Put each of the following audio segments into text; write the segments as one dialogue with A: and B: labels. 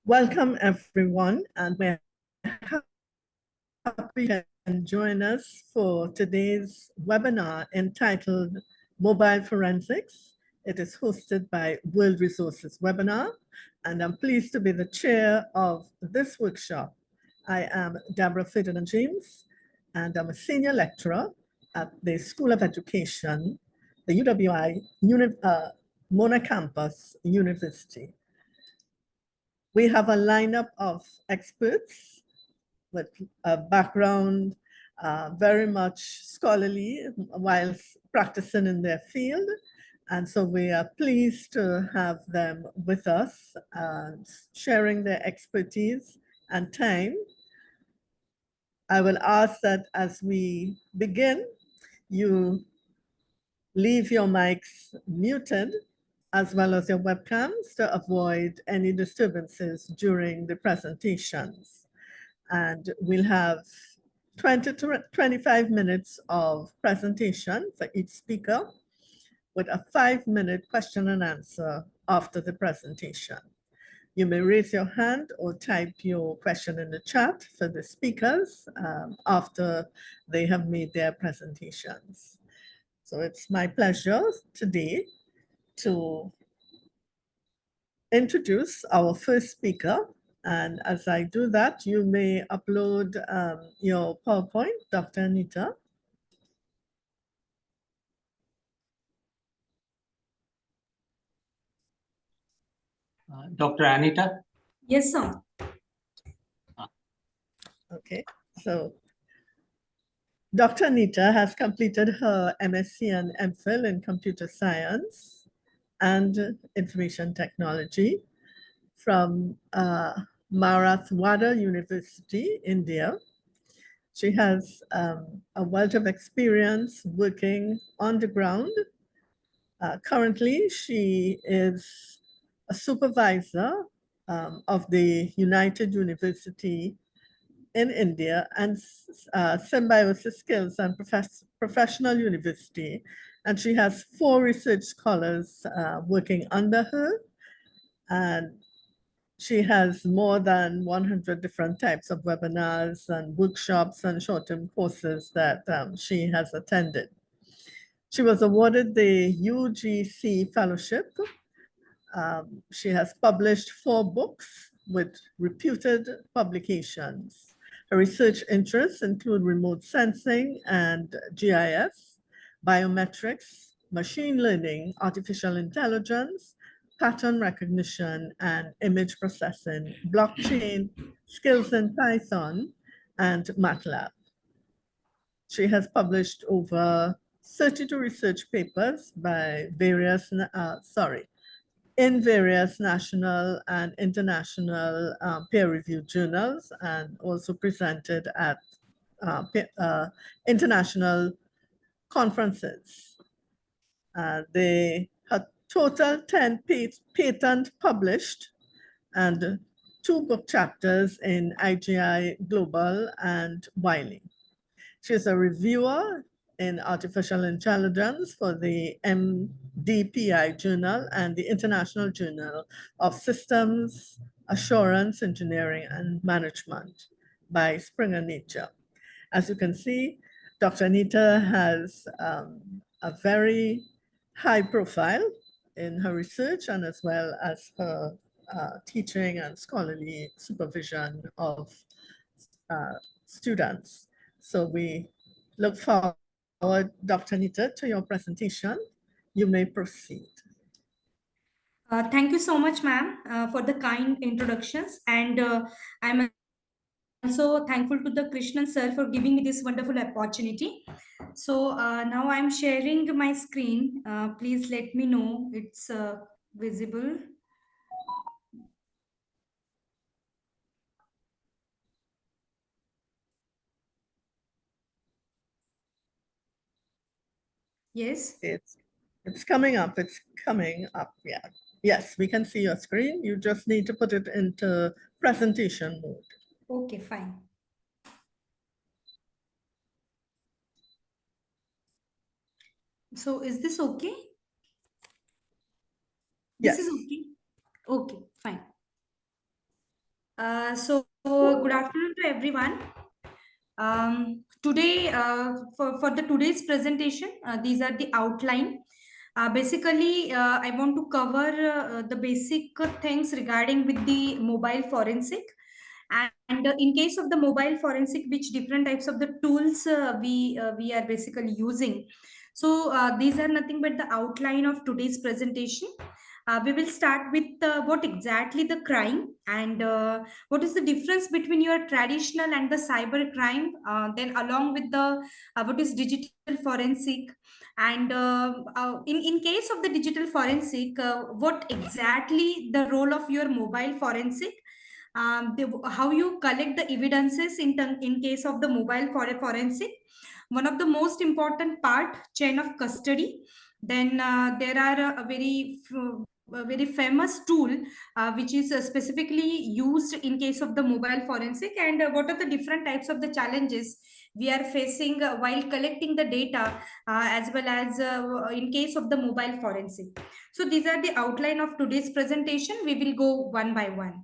A: Welcome everyone, and we're happy you can join us for today's webinar entitled Mobile Forensics. It is hosted by World Resources Webinar, and I'm pleased to be the chair of this workshop. I am Debra Ferdinand, and I'm a senior lecturer at the School of Education, the UWI Mona Campus University. We have a lineup of experts with a background very much scholarly whilst practicing in their field. And so we are pleased to have them with us, sharing their expertise and time. I will ask that as we begin, you leave your mics muted as well as your webcams to avoid any disturbances during the presentations. And we'll have 20 to 25 minutes of presentation for each speaker with a 5-minute question and answer after the presentation. You may raise your hand or type your question in the chat for the speakers after they have made their presentations. So it's my pleasure today to introduce our first speaker. And as I do that, you may upload your PowerPoint, Dr. Anita.
B: Dr. Anita?
C: Yes, sir.
A: Okay, so Dr. Anita has completed her MSc and MPhil in computer science and information technology from Marathwada University, India. She has a wealth of experience working on the ground. Currently, she is a supervisor of the United University in India and Symbiosis Skills and Professional University. And she has 4 research scholars working under her. And she has more than 100 different types of webinars and workshops and short-term courses that she has attended. She was awarded the UGC Fellowship. She has published 4 books with reputed publications. Her research interests include remote sensing and GIS, biometrics, machine learning, artificial intelligence, pattern recognition and image processing, blockchain, skills in Python, and MATLAB. She has published over 32 research papers by various, in various national and international peer-reviewed journals, and also presented at international conferences. Her total 10 patents published and 2 book chapters in IGI Global and Wiley. She's a reviewer in artificial intelligence for the MDPI Journal and the International Journal of Systems Assurance, Engineering and Management by Springer Nature. As you can see, Dr. Anita has a very high profile in her research and as well as her teaching and scholarly supervision of students. So we look forward, Dr. Anita, to your presentation. You may proceed.
C: Thank you so much, ma'am, for the kind introductions. And I'm also thankful to the Krishnan sir for giving me this wonderful opportunity. So now I'm sharing my screen. Please let me know it's visible. Yes.
A: It's coming up. It's coming up. Yeah. Yes, we can see your screen. You just need to put it into presentation mode.
C: Okay, fine. So is this okay?
A: Yes.
C: This is okay. Okay, fine. So good afternoon to everyone. Today, for the today's presentation, these are the outline. Basically, I want to cover the basic things regarding with the mobile forensic. And in case of the mobile forensic, which different types of the tools we are basically using. So these are nothing but the outline of today's presentation. We will start with what exactly the crime and what is the difference between your traditional and the cyber crime. Then along with the what is digital forensic, and in case of the digital forensic, what exactly the role of your mobile forensic, how you collect the evidences in case of the mobile forensic. One of the most important part, chain of custody. Then there are a very famous tool which is specifically used in case of the mobile forensic, and what are the different types of the challenges we are facing while collecting the data, as well as in case of the mobile forensic. So these are the outline of today's presentation. We will go one by one.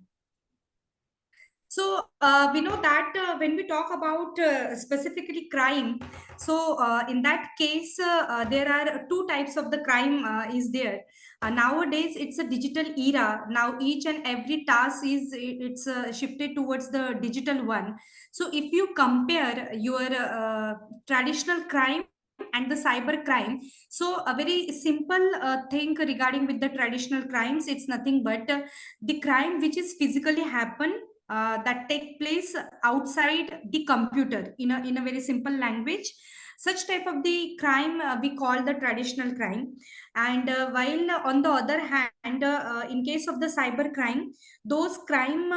C: So we know that when we talk about specifically crime, so in that case, there are two types of the crime is there. Nowadays, it's a digital era. Now each and every task it's shifted towards the digital one. So if you compare your traditional crime and the cyber crime, so a very simple thing regarding with the traditional crimes, it's nothing but the crime which is physically happen, that take place outside the computer, in a very simple language. Such type of the crime we call the traditional crime. And while on the other hand, in case of the cyber crime, those crime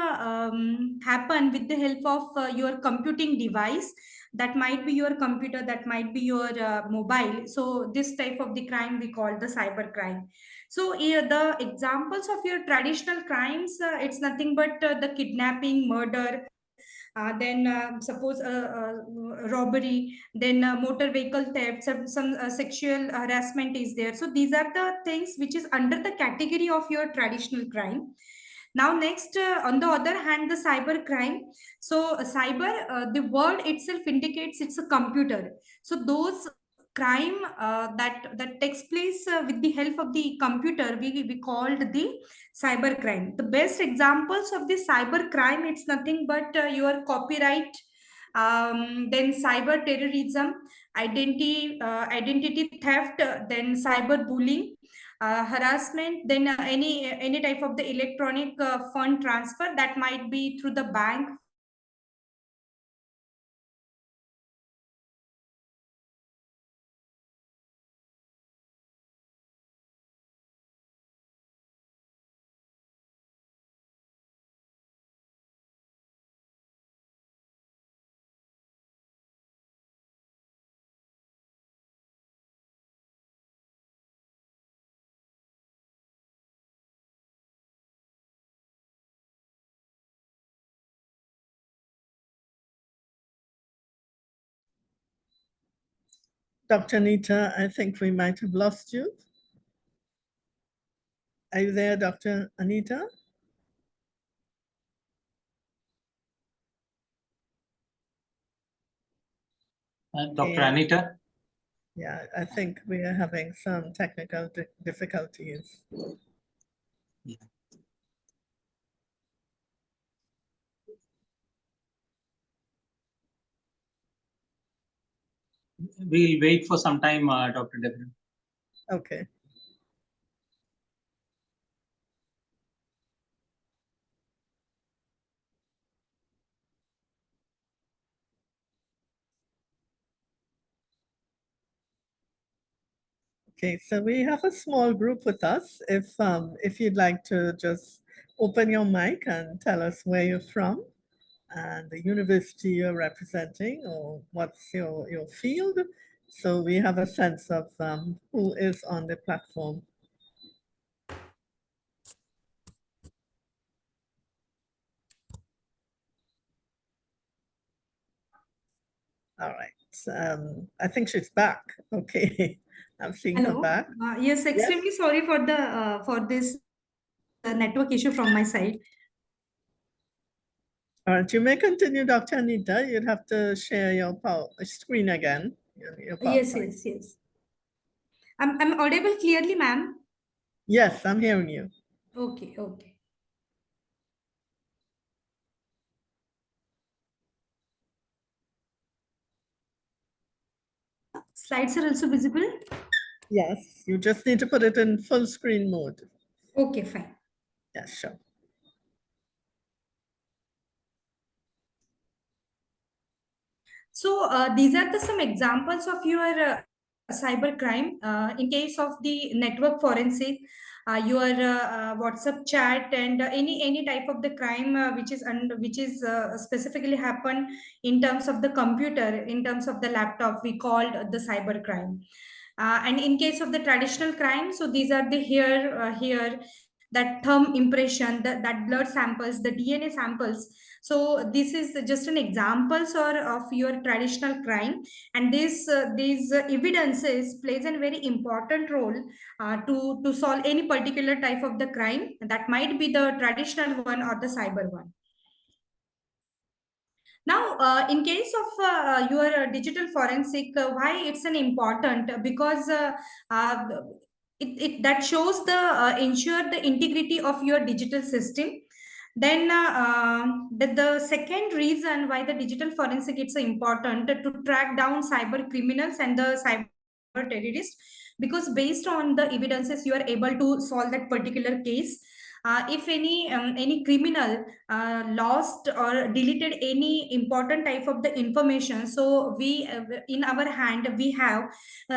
C: happen with the help of your computing device. That might be your computer, that might be your mobile. So this type of the crime we call the cyber crime. So the examples of your traditional crimes, it's nothing but the kidnapping, murder, then suppose robbery, then motor vehicle theft, some sexual harassment is there. So these are the things which is under the category of your traditional crime. Now next, on the other hand, the cyber crime. So cyber, the word itself indicates it's a computer. So those crime that takes place with the help of the computer, we called the cyber crime. The best examples of the cyber crime, it's nothing but your copyright, then cyber terrorism, identity theft, then cyber bullying, harassment, then any type of the electronic fund transfer, that might be through the bank.
A: Dr. Anita, I think we might have lost you. Are you there, Dr. Anita?
B: Dr. Anita?
A: Yeah, I think we are having some technical difficulties.
B: Yeah. We'll wait for some time, Dr. Debra.
A: Okay. Okay, so we have a small group with us. If you'd like to just open your mic and tell us where you're from and the university you're representing, or what's your field, so we have a sense of who is on the platform. All right. I think she's back. Okay. I'm seeing her
C: Hello.
A: back.
C: Yes, extremely sorry for this network issue from my side.
A: All right, you may continue, Dr. Anita. You'd have to share your screen again. Your
C: Yes,
A: PowerPoint.
C: yes, yes. I'm audible clearly, ma'am?
A: Yes, I'm hearing you.
C: Okay, okay. Slides are also visible?
A: Yes, you just need to put it in full screen mode.
C: Okay, fine.
A: Yes, sure.
C: So these are some examples of your cyber crime. In case of the network forensic, your WhatsApp chat and any type of the crime which is specifically happened in terms of the computer, in terms of the laptop, we called the cyber crime. And in case of the traditional crime, so these are the here that thumb impression, that blood samples, the DNA samples. So this is just an examples or of your traditional crime, and these evidences plays a very important role to solve any particular type of the crime. That might be the traditional one or the cyber one. Now, in case of your digital forensic, why it's an important? Because uh, that shows the ensure the integrity of your digital system. Then the second reason why the digital forensic it's important to track down cyber criminals and the cyber terrorists, because based on the evidences you are able to solve that particular case. If any criminal lost or deleted any important type of the information, so we in our hand we have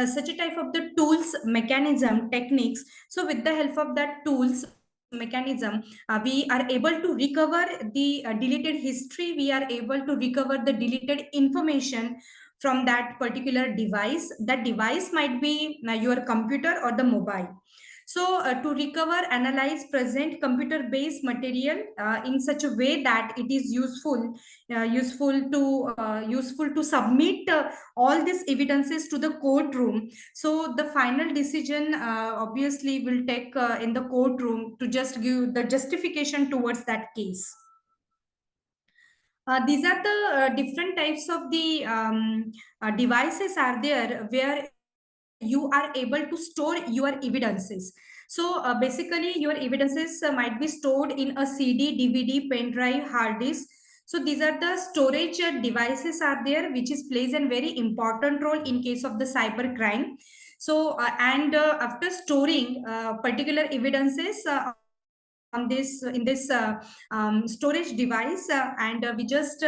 C: such a type of the tools, mechanism, techniques. So with the help of that tools, mechanism, we are able to recover the deleted history, we are able to recover the deleted information from that particular device. That device might be your computer or the mobile. So to recover, analyze present computer based material in such a way that it is useful to submit all these evidences to the courtroom. So the final decision obviously will take in the courtroom to just give the justification towards that case. These are the different types of the devices are there where you are able to store your evidences. So basically your evidences might be stored in a CD, DVD, pen drive, hard disk. So these are the storage devices are there, which is plays a very important role in case of the cyber crime. So and after storing particular evidences on this in this storage device, and we just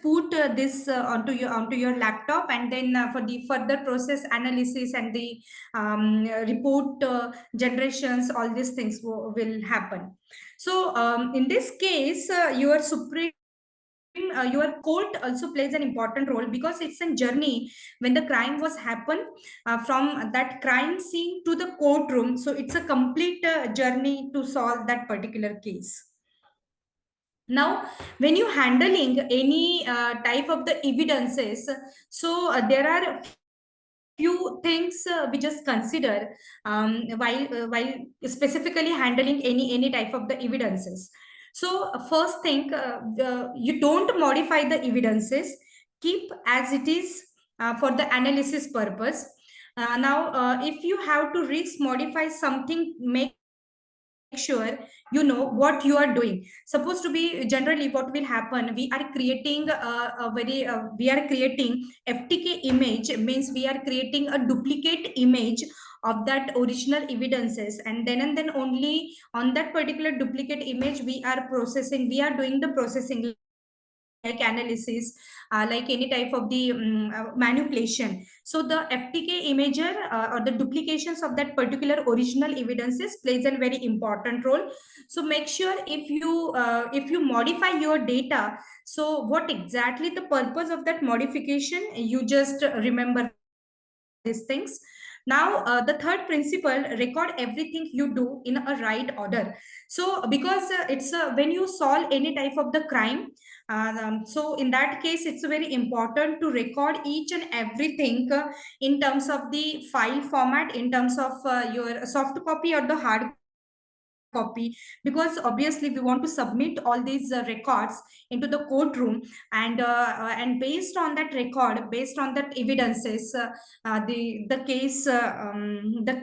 C: put this onto your laptop, and then for the further process analysis and the report generations, all these things will happen. So in this case your court also plays an important role, because it's a journey when the crime was happened from that crime scene to the courtroom. So it's a complete journey to solve that particular case. Now when you handling any type of the evidences, so there are few things we just consider while specifically handling any type of the evidences. So first thing, you don't modify the evidences, keep as it is for the analysis purpose. Now if you have to risk modify something, make sure you know what you are doing. Supposed to be generally what will happen, we are creating we are creating FTK image, means we are creating a duplicate image of that original evidences, and then only on that particular duplicate image we are doing the processing, like analysis, like any type of the manipulation. So the FTK imager or the duplications of that particular original evidences plays a very important role. So make sure if you modify your data, so what exactly the purpose of that modification, you just remember these things. Now the third principle, record everything you do in a right order. So because it's when you solve any type of the crime, so in that case it's very important to record each and everything in terms of the file format, in terms of your soft copy or the hard copy, because obviously we want to submit all these records into the courtroom, and based on that record, based on that evidences, the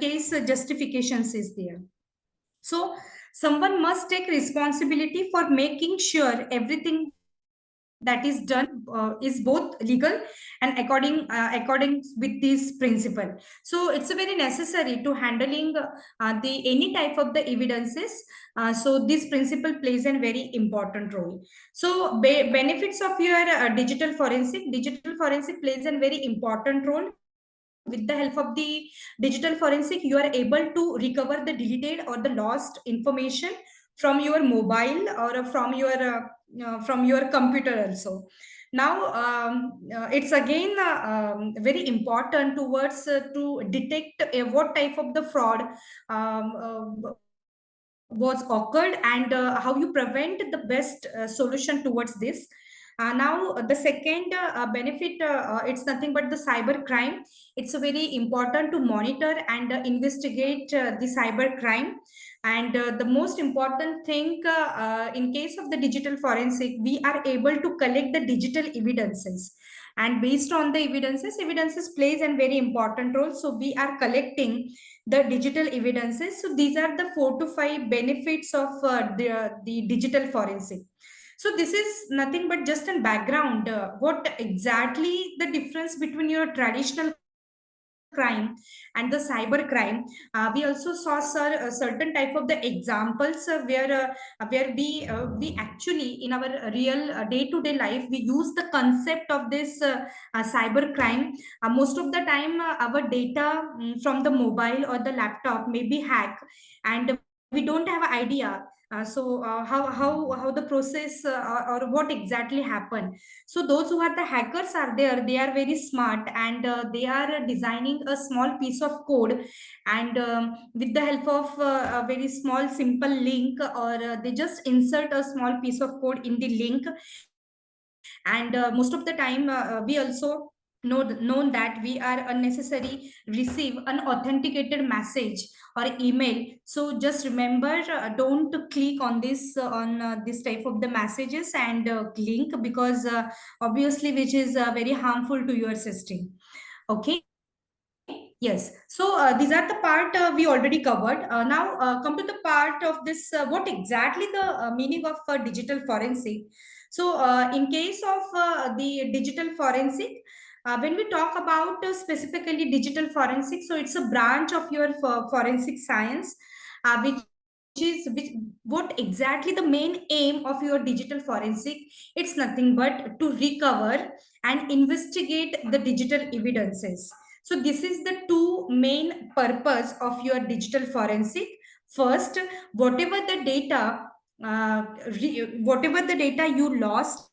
C: case justifications is there. So someone must take responsibility for making sure everything that is done is both legal and according with this principle. So it's very necessary to handling the any type of the evidences. So this principle plays a very important role. So benefits of your digital forensic plays a very important role. With the help of the digital forensic, you are able to recover the deleted or the lost information from your mobile or from your computer also. Now it's again very important towards to detect what type of the fraud was occurred, and how you prevent the best solution towards this. Now the second benefit, it's nothing but the cyber crime. It's very important to monitor and investigate the cyber crime. And the most important thing, in case of the digital forensic, we are able to collect the digital evidences, and based on the evidences plays a very important role. So we are collecting the digital evidences. So these are the 4 to 5 benefits of the digital forensic. So this is nothing but just a background. What exactly the difference between your traditional crime and the cyber crime? We also saw, sir, a certain type of the examples where we actually in our real day-to-day life we use the concept of this cyber crime. Most of the time our data from the mobile or the laptop may be hacked, and we don't have an idea. How the process or what exactly happened. So those who are the hackers are there, they are very smart, and they are designing a small piece of code, and with the help of a very small simple link, or they just insert a small piece of code in the link. And most of the time we also known that we are unnecessary receive an authenticated message or email. So just remember, don't click on this type of the messages and link, because obviously which is very harmful to your system. Okay. Yes, so these are the part we already covered. Now come to the part of this, what exactly the meaning of digital forensic. So in case of the digital forensic, when we talk about specifically digital forensic, so it's a branch of your forensic science, which what exactly the main aim of your digital forensic. It's nothing but to recover and investigate the digital evidences. So this is the 2 main purpose of your digital forensic. First, whatever the data you lost,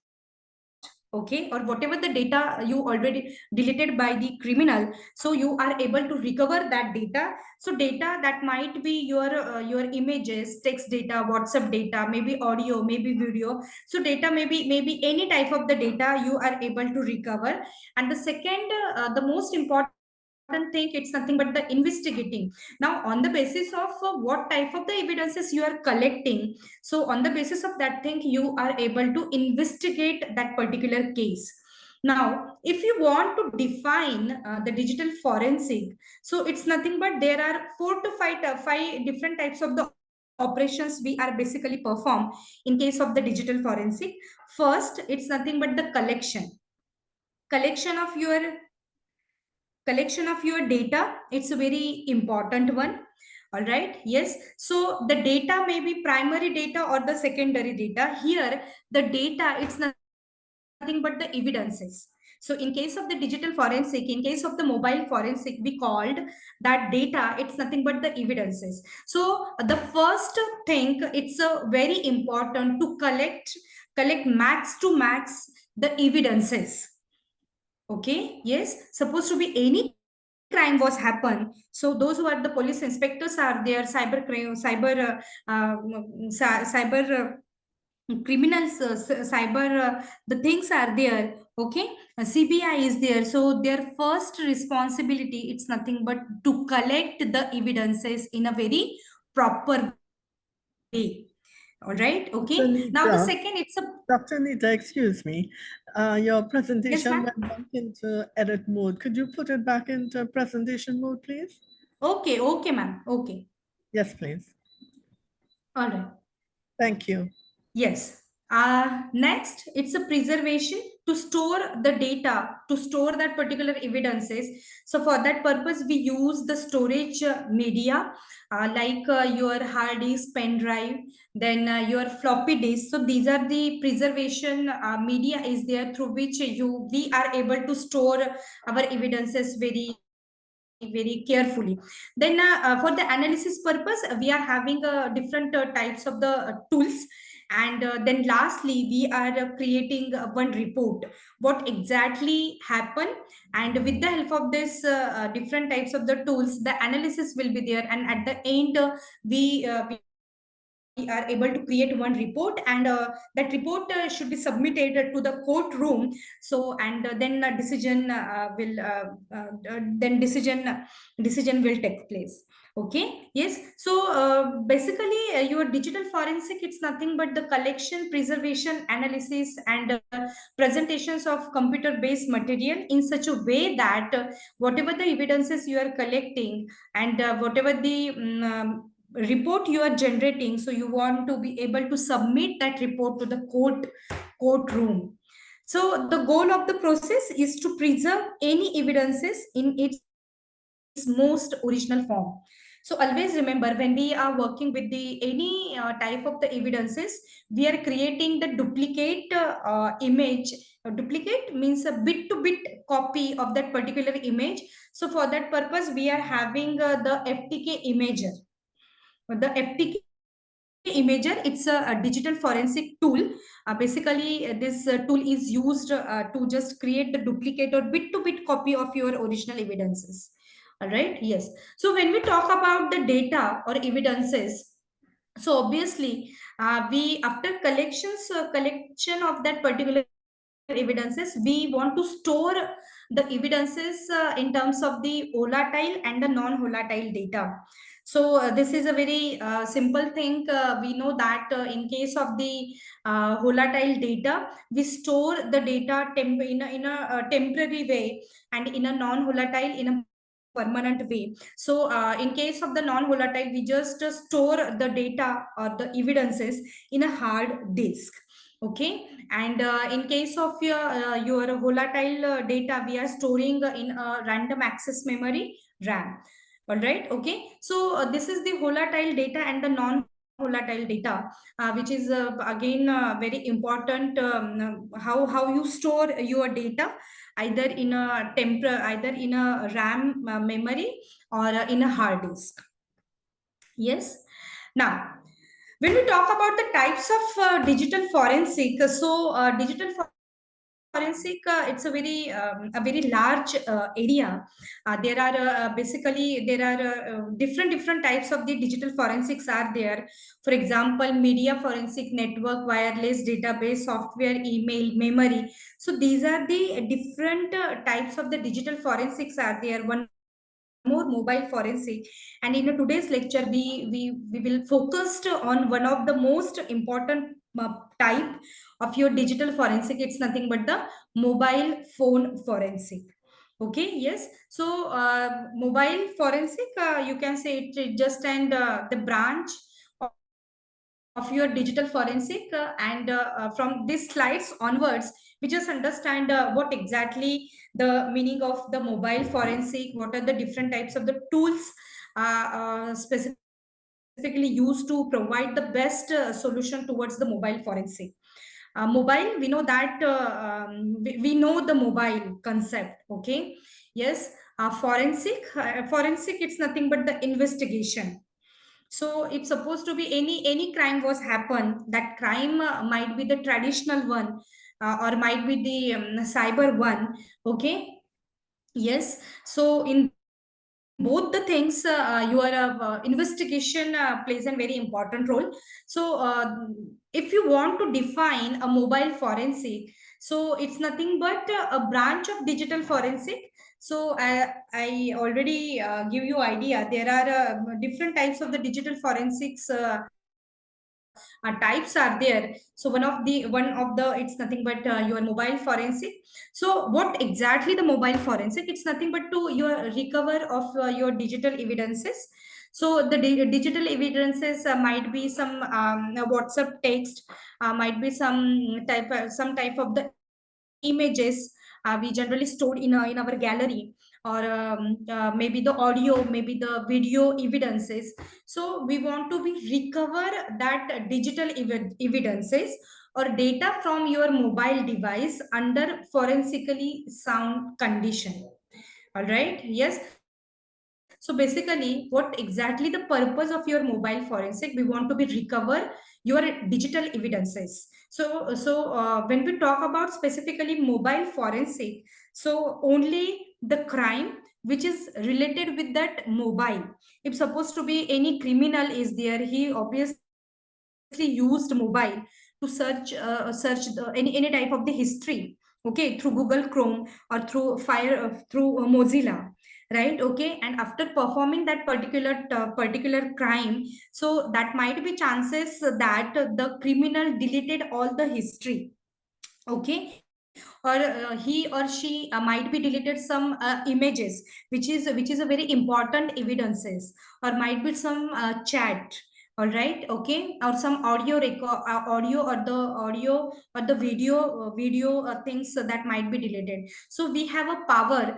C: okay, or whatever the data you already deleted by the criminal, so you are able to recover that data. So data that might be your images, text data, WhatsApp data, maybe audio, maybe video. So data maybe any type of the data you are able to recover. And the second, the most important thing, it's nothing but the investigating. Now on the basis of what type of the evidences you are collecting, so on the basis of that thing you are able to investigate that particular case. Now if you want to define the digital forensic, so it's nothing but there are 4 to 5 different types of the operations we are basically perform in case of the digital forensic. First, it's nothing but the collection of your data. It's a very important one. All right. Yes. So the data may be primary data or the secondary data. Here the data, it's nothing but the evidences. So in case of the digital forensic, in case of the mobile forensic, we called that data, it's nothing but the evidences. So the first thing, it's very important to collect max to max the evidences. Okay. Yes. Supposed to be any crime was happen. So those who are the police inspectors are there, cyber criminals, cyber the things are there. Okay. CBI is there. So their first responsibility, it's nothing but to collect the evidences in a very proper day. All right. Okay.
A: Anita,
C: Now the second, it's a
A: Dr. Anita, excuse me. Your
C: yes,
A: presentation
C: ma'am.
A: went back into edit mode. Could you put it back into presentation mode, please?
C: Okay. Okay, ma'am. Okay.
A: Yes, please.
C: All right.
A: Thank you.
C: Yes. Next, it's a preservation to store the data, to store that particular evidences. So for that purpose, we use the storage media like your hard disk, pen drive, then your floppy disk. So these are the preservation media is there through which we are able to store our evidences very carefully. Then for the analysis purpose, we are having different types of the tools. And then lastly, we are creating one report, what exactly happened. And with the help of this different types of the tools, the analysis will be there. And at the end, we are able to create one report, and that report should be submitted to the courtroom. So and then a decision will then decision will take place. Okay. Yes. So basically your digital forensic, it's nothing but the collection, preservation, analysis, and presentations of computer based material in such a way that whatever the evidences you are collecting, and whatever the report you are generating, so you want to be able to submit that report to the courtroom. So the goal of the process is to preserve any evidences in its most original form. So always remember, when we are working with the any type of the evidences, we are creating the duplicate image. Duplicate means a bit to bit copy of that particular image. So for that purpose, we are having the FTK imager. The FTK imager, it's a digital forensic tool. Basically this tool is used to just create the duplicate or bit to bit copy of your original evidences. All right. Yes. So when we talk about the data or evidences, so obviously we after collection of that particular evidences, we want to store the evidences in terms of the volatile and the non-volatile data. So this is a very simple thing. We know that in case of the volatile data, we store the data in a temporary way, and in a non-volatile in a permanent way. So in case of the non-volatile, we just store the data or the evidences in a hard disk. Okay. And in case of your volatile data, we are storing in a random access memory, RAM. All right. Okay. So this is the volatile data and the non-volatile data, which is again very important. How you store your data, either in a either in a RAM memory, or in a hard disk. Yes. Now, when we talk about the types of digital forensic, so digital forensic, it's a very large area. There are basically there are different types of the digital forensics are there. For example, media forensic, network, wireless, database, software, email, memory. So these are the different types of the digital forensics are there. One more, mobile forensic. And in today's lecture, we will focus on one of the most important type of your digital forensic. It's nothing but the mobile phone forensic. Okay. Yes. So mobile forensic, you can say it just and the branch of your digital forensic, and from these slides onwards, we just understand what exactly the meaning of the mobile forensic, what are the different types of the tools specifically used to provide the best solution towards the mobile forensic. Mobile, we know that we know the mobile concept. Okay. Yes. Forensic, it's nothing but the investigation. So it's supposed to be any crime was happen. That crime might be the traditional one, or might be the cyber one. Okay. Yes. So in both the things, your investigation plays a very important role. So if you want to define a mobile forensic, so it's nothing but a branch of digital forensic. So I already give you idea. There are different types of the digital forensics types are there. So one of the it's nothing but your mobile forensic. So what exactly the mobile forensic? It's nothing but to your recover of your digital evidences. So the digital evidences might be some WhatsApp text, might be some type of the images we generally stored in our gallery, or maybe the audio, maybe the video evidences. So we want to be recover that digital evidences or data from your mobile device under forensically sound condition. All right, yes. So basically, what exactly the purpose of your mobile forensic? We want to be recover your digital evidences. So when we talk about specifically mobile forensic, so only the crime which is related with that mobile. If supposed to be any criminal is there, he obviously used mobile to search any type of the history, okay, through Google Chrome or through Mozilla, right? Okay, and after performing that particular crime, so that might be chances that the criminal deleted all the history, okay, or he or she might be deleted some images which is a very important evidences, or might be some chat, all right, okay, or some audio record, audio or the audio or the video things that might be deleted. So we have a power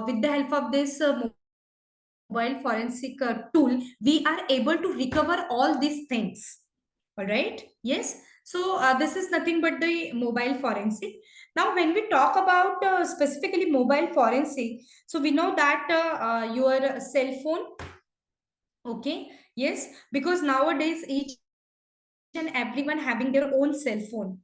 C: with the help of this mobile forensic tool, we are able to recover all these things. All right, yes. So this is nothing but the mobile forensic. Now when we talk about specifically mobile forensic, so we know that your cell phone, okay, yes, because nowadays each and everyone having their own cell phone,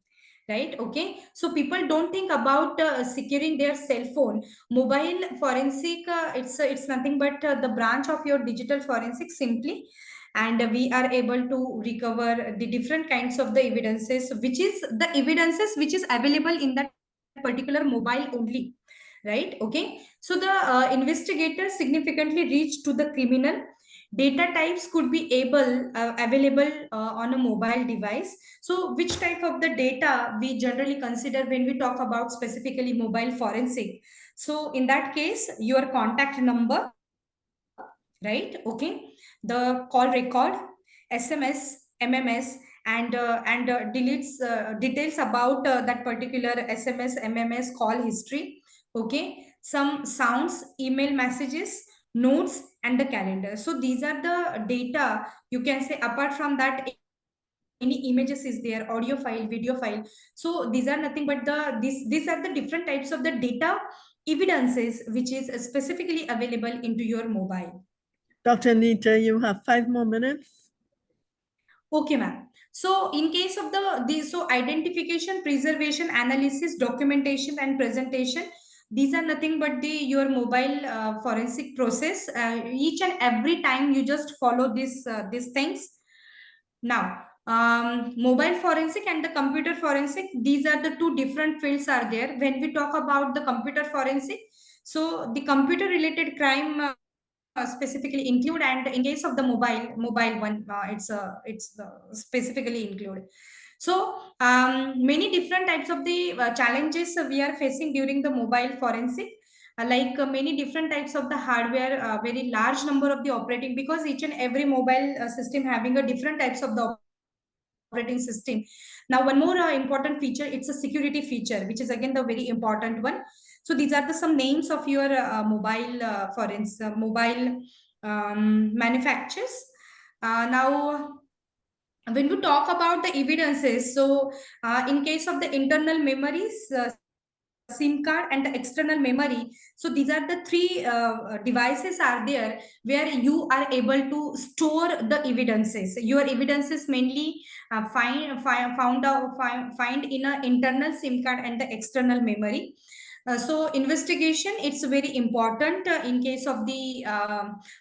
C: right? Okay, so people don't think about securing their cell phone. Mobile forensic, it's nothing but the branch of your digital forensic simply, and we are able to recover the different kinds of the evidences, which is the evidences which is available in that particular mobile only, right? Okay, so the investigator significantly reach to the criminal. Data types could be available on a mobile device. So which type of the data we generally consider when we talk about specifically mobile forensic? So in that case, your contact number, right? Okay, the call record, SMS, MMS, and deletes details about that particular SMS, MMS call history. Okay, some sounds, email messages, notes, and the calendar. So these are the data, you can say. Apart from that, any images is there, audio file, video file. So these are nothing but these are the different types of the data evidences which is specifically available into your mobile.
A: Dr. Anita, you have 5 more minutes.
C: Okay, ma'am. So in case of so identification, preservation, analysis, documentation, and presentation, these are nothing but your mobile forensic process. Each and every time you just follow these things. Now, mobile forensic and the computer forensic, these are the two different fields are there. When we talk about the computer forensic, so the computer related crime specifically include, and in case of the mobile one, it's specifically include. So many different types of the challenges we are facing during the mobile forensic, like many different types of the hardware, very large number of the operating, because each and every mobile system having a different types of the operating system. Now one more important feature, it's a security feature, which is again the very important one. So these are some names of your mobile mobile manufacturers. Now when we talk about the evidences, so in case of the internal memories, SIM card and the external memory. So these are the three devices are there where you are able to store the evidences. Your evidences mainly find in an internal SIM card and the external memory. So investigation, it's very important in case of the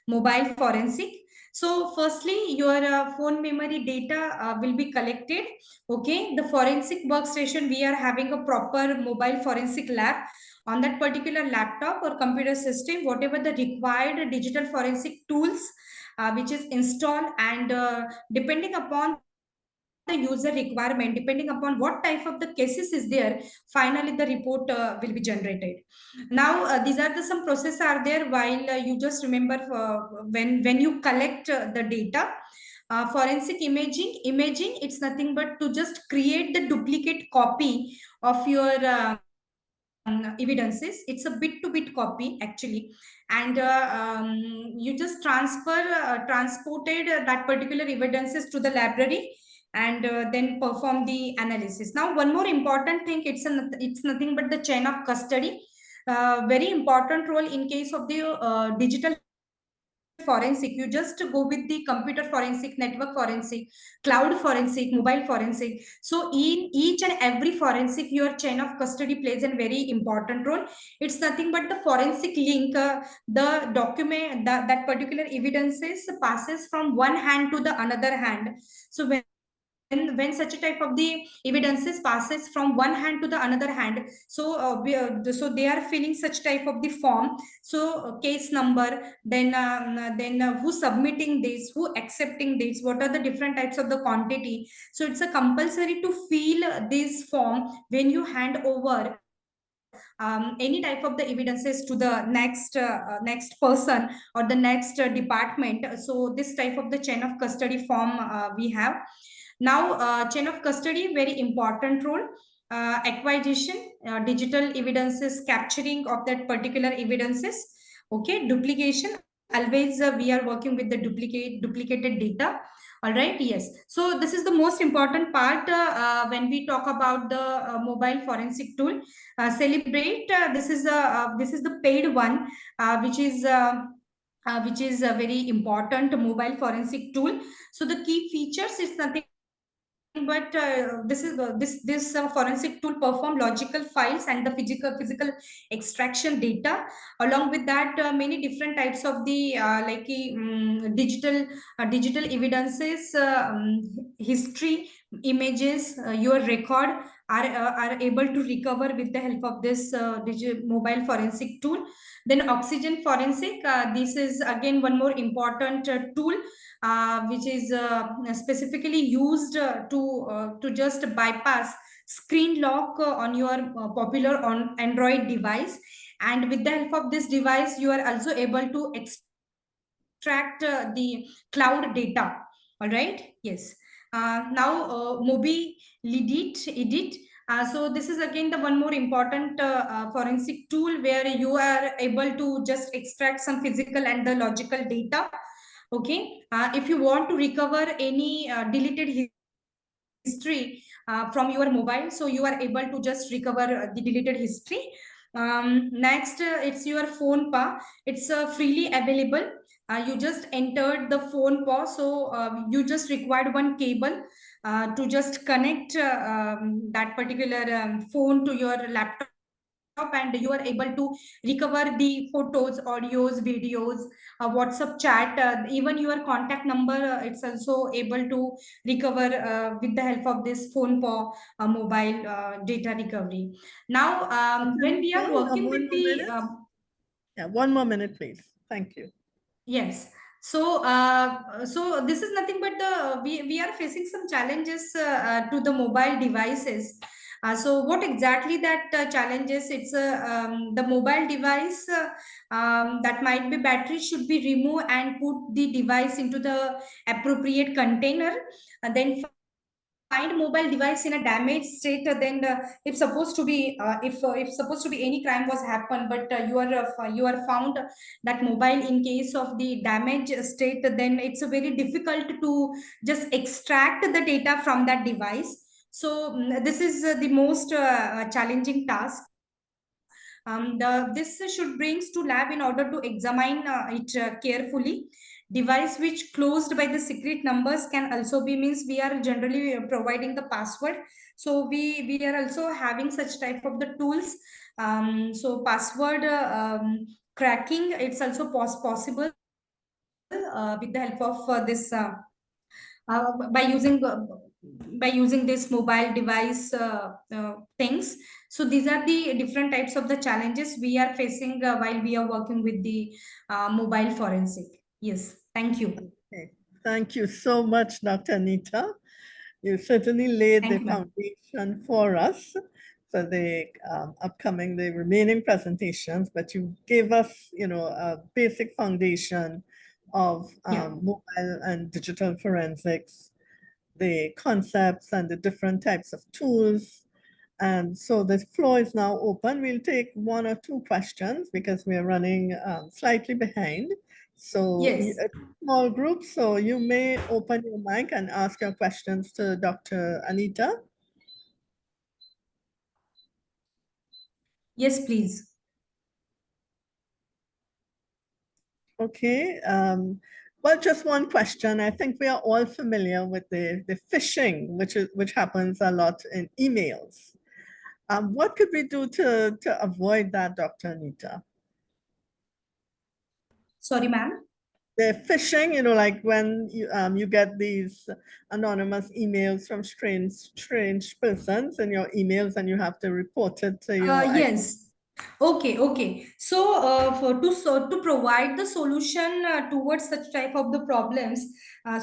C: mobile forensic. So firstly, your phone memory data will be collected. Okay, the forensic workstation, we are having a proper mobile forensic lab. On that particular laptop or computer system, whatever the required digital forensic tools which is installed, and depending upon user requirement, depending upon what type of the cases is there, finally the report will be generated. Now these are the some process are there while you just remember when you collect the data. Forensic imaging, it's nothing but to just create the duplicate copy of your evidences. It's a bit to bit copy actually, and you just transported that particular evidences to the library, and then perform the analysis. Now one more important thing, it's nothing but the chain of custody. Very important role in case of the digital forensic. You just go with the computer forensic, network forensic, cloud forensic, mobile forensic. So in each and every forensic, your chain of custody plays a very important role. It's nothing but the forensic link, the document, that particular evidences passes from one hand to the another hand. So when such a type of the evidences passes from one hand to the another hand, so so they are filling such type of the form. So case number, then who submitting this, who accepting this, what are the different types of the quantity. So it's a compulsory to fill this form when you hand over any type of the evidences to the next person or the next department. So this type of the chain of custody form we have. Now chain of custody, very important role. Acquisition, digital evidences, capturing of that particular evidences. Okay, duplication, always we are working with the duplicated data. All right, yes. So this is the most important part when we talk about the mobile forensic tool. Celebrate, this is the paid one, which is a very important mobile forensic tool. So the key features is nothing but this forensic tool perform logical files and the physical extraction data. Along with that, many different types of the digital evidences, history, images, your record are able to recover with the help of this mobile forensic tool. Then oxygen forensic, this is again one more important tool which is specifically used to just bypass screen lock on your popular on Android device. And with the help of this device, you are also able to extract the cloud data. All right, yes. Now mobi edit. So this is again the one more important forensic tool where you are able to just extract some physical and the logical data. Okay, if you want to recover any deleted history from your mobile, so you are able to just recover the deleted history. Next, it's your phone pa. It's freely available. You just entered the phone pa, so you just required one cable to just connect that particular phone to your laptop, and you are able to recover the photos, audios, videos, WhatsApp chat, even your contact number. It's also able to recover with the help of this phone for mobile data recovery. Now, when we are working with the
A: yeah, one more minute, please. Thank you.
C: Yes. So, so this is nothing but we are facing some challenges to the mobile devices. So what exactly that challenges? It's the mobile device that might be battery should be removed and put the device into the appropriate container, and then find mobile device in a damaged state. Then if supposed to be if supposed to be any crime was happened, but you are found that mobile in case of the damaged state, then it's very difficult to just extract the data from that device. So this is the most challenging task. This should brings to lab in order to examine it carefully. Device which closed by the secret numbers can also be, means we are generally providing the password. So we are also having such type of the tools. So password cracking, it's also possible with the help of this by using this mobile device things. So these are the different types of the challenges we are facing while we are working with the mobile forensic. Yes, thank you.
A: Okay. Thank you so much, Dr. Anita. You certainly laid the
C: Thank you, ma'am.
A: foundation for us for the the remaining presentations, but you gave us, a basic foundation of
C: Yeah.
A: mobile and digital forensics, the concepts and the different types of tools. And so the floor is now open. We'll take one or two questions because we're running slightly behind. So
C: Yes.
A: a small group, so you may open your mic and ask your questions to Dr. Anita.
C: Yes, please.
A: Okay. Well, just one question. I think we are all familiar with the phishing, which happens a lot in emails. What could we do to avoid that, Dr. Anita?
C: Sorry, ma'am.
A: The phishing, like when you get these anonymous emails from strange persons in your emails, and you have to report it to your IT.
C: Yes. Okay. So, to provide the solution towards such type of the problems,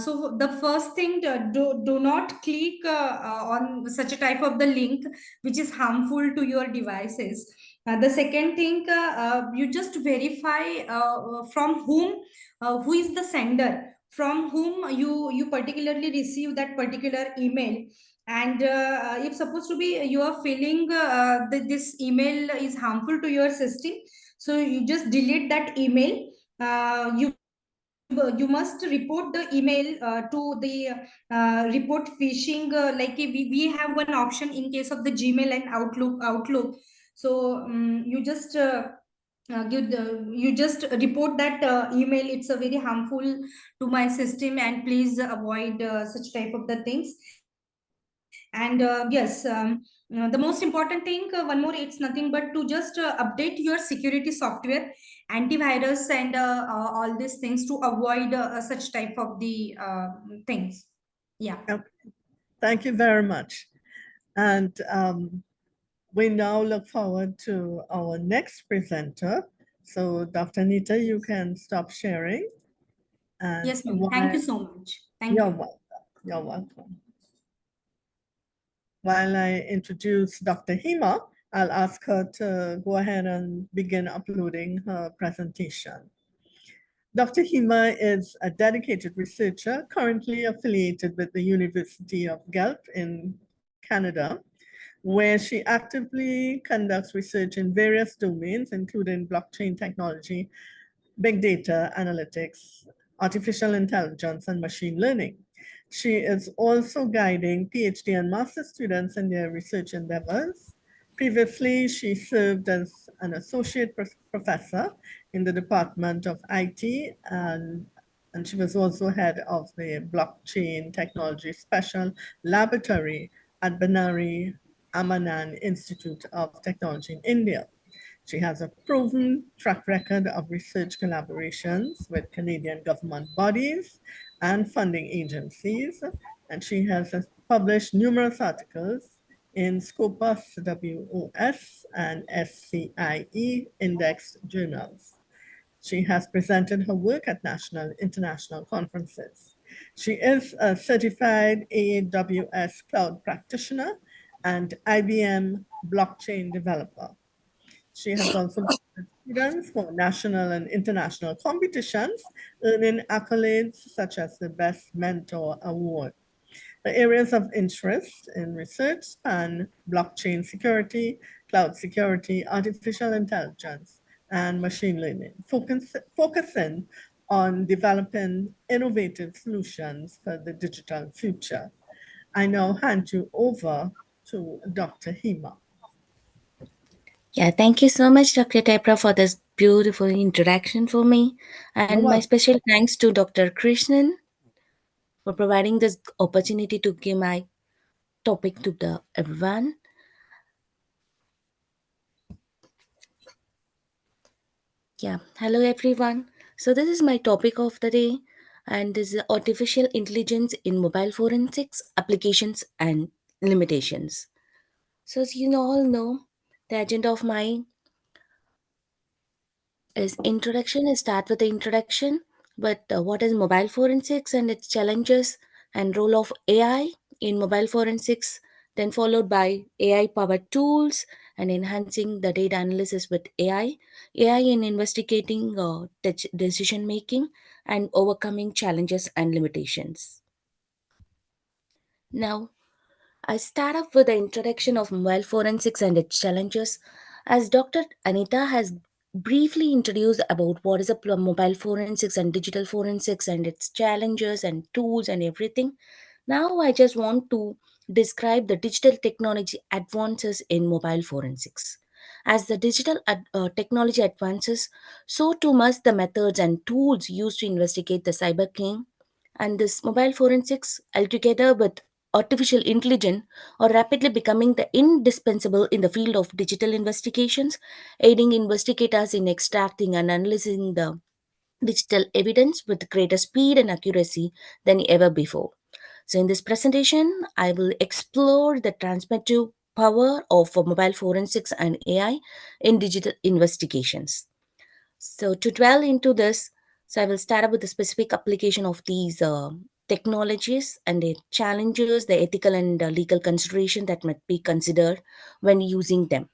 C: so the first thing, do not click on such a type of the link which is harmful to your devices. The second thing, you just verify from who is the sender, from whom you particularly receive that particular email. And if supposed to be you are feeling that this email is harmful to your system, so you just delete that email. You must report the email to the report phishing, like we have one option in case of the Gmail and Outlook. So you just report that email, it's a very harmful to my system, and please avoid such type of the things. And yes, the most important thing, one more, it's nothing but to just update your security software, antivirus, and all these things to avoid such type of the things. Yeah.
A: Okay. Thank you very much. And we now look forward to our next presenter. So Dr. Anita, you can stop sharing. And
C: Yes, ma'am. Thank you so much. Thank
A: You're
C: you.
A: welcome. You're welcome. While I introduce Dr. Hema, I'll ask her to go ahead and begin uploading her presentation. Dr. Hema is a dedicated researcher currently affiliated with the University of Guelph in Canada, where she actively conducts research in various domains, including blockchain technology, big data analytics, artificial intelligence, and machine learning. She is also guiding PhD and master students in their research endeavors. Previously, she served as an associate professor in the Department of IT, and she was also head of the Blockchain Technology Special Laboratory at Bannari, Amman Institute of Technology in India. She has a proven track record of research collaborations with Canadian government bodies and funding agencies, and she has published numerous articles in Scopus, WOS, and SCIE indexed journals. She has presented her work at national international conferences. She is a certified AWS cloud practitioner and IBM blockchain developer. She has also guided students for national and international competitions, earning accolades such as the Best Mentor Award. The areas of interest in research span blockchain security, cloud security, artificial intelligence, and machine learning, focusing on developing innovative solutions for the digital future. I now hand you over to Dr. Hema.
D: Yeah, thank you so much, Dr. Debra, for this beautiful introduction for me. And my special thanks to Dr. Krishnan for providing this opportunity to give my topic to everyone. Yeah, hello everyone. So this is my topic of the day, and this is artificial intelligence in mobile forensics, applications and limitations. So as you all know, the agenda of my is introduction. I start with the introduction, but what is mobile forensics and its challenges and role of AI in mobile forensics, then followed by AI-powered tools and enhancing the data analysis with AI in investigating decision making and overcoming challenges and limitations. Now, I start off with the introduction of mobile forensics and its challenges, as Dr. Anita has briefly introduced about what is a mobile forensics and digital forensics and its challenges and tools and everything. Now I just want to describe the digital technology advances in mobile forensics. As the digital technology advances, so too must the methods and tools used to investigate the cybercrime. And this mobile forensics, altogether with artificial intelligence, are rapidly becoming the indispensable in the field of digital investigations, aiding investigators in extracting and analyzing the digital evidence with greater speed and accuracy than ever before. So, in this presentation, I will explore the transformative power of mobile forensics and AI in digital investigations. So, to dwell into this, I will start up with the specific application of these technologies and the challenges, the ethical and legal consideration that might be considered when using them.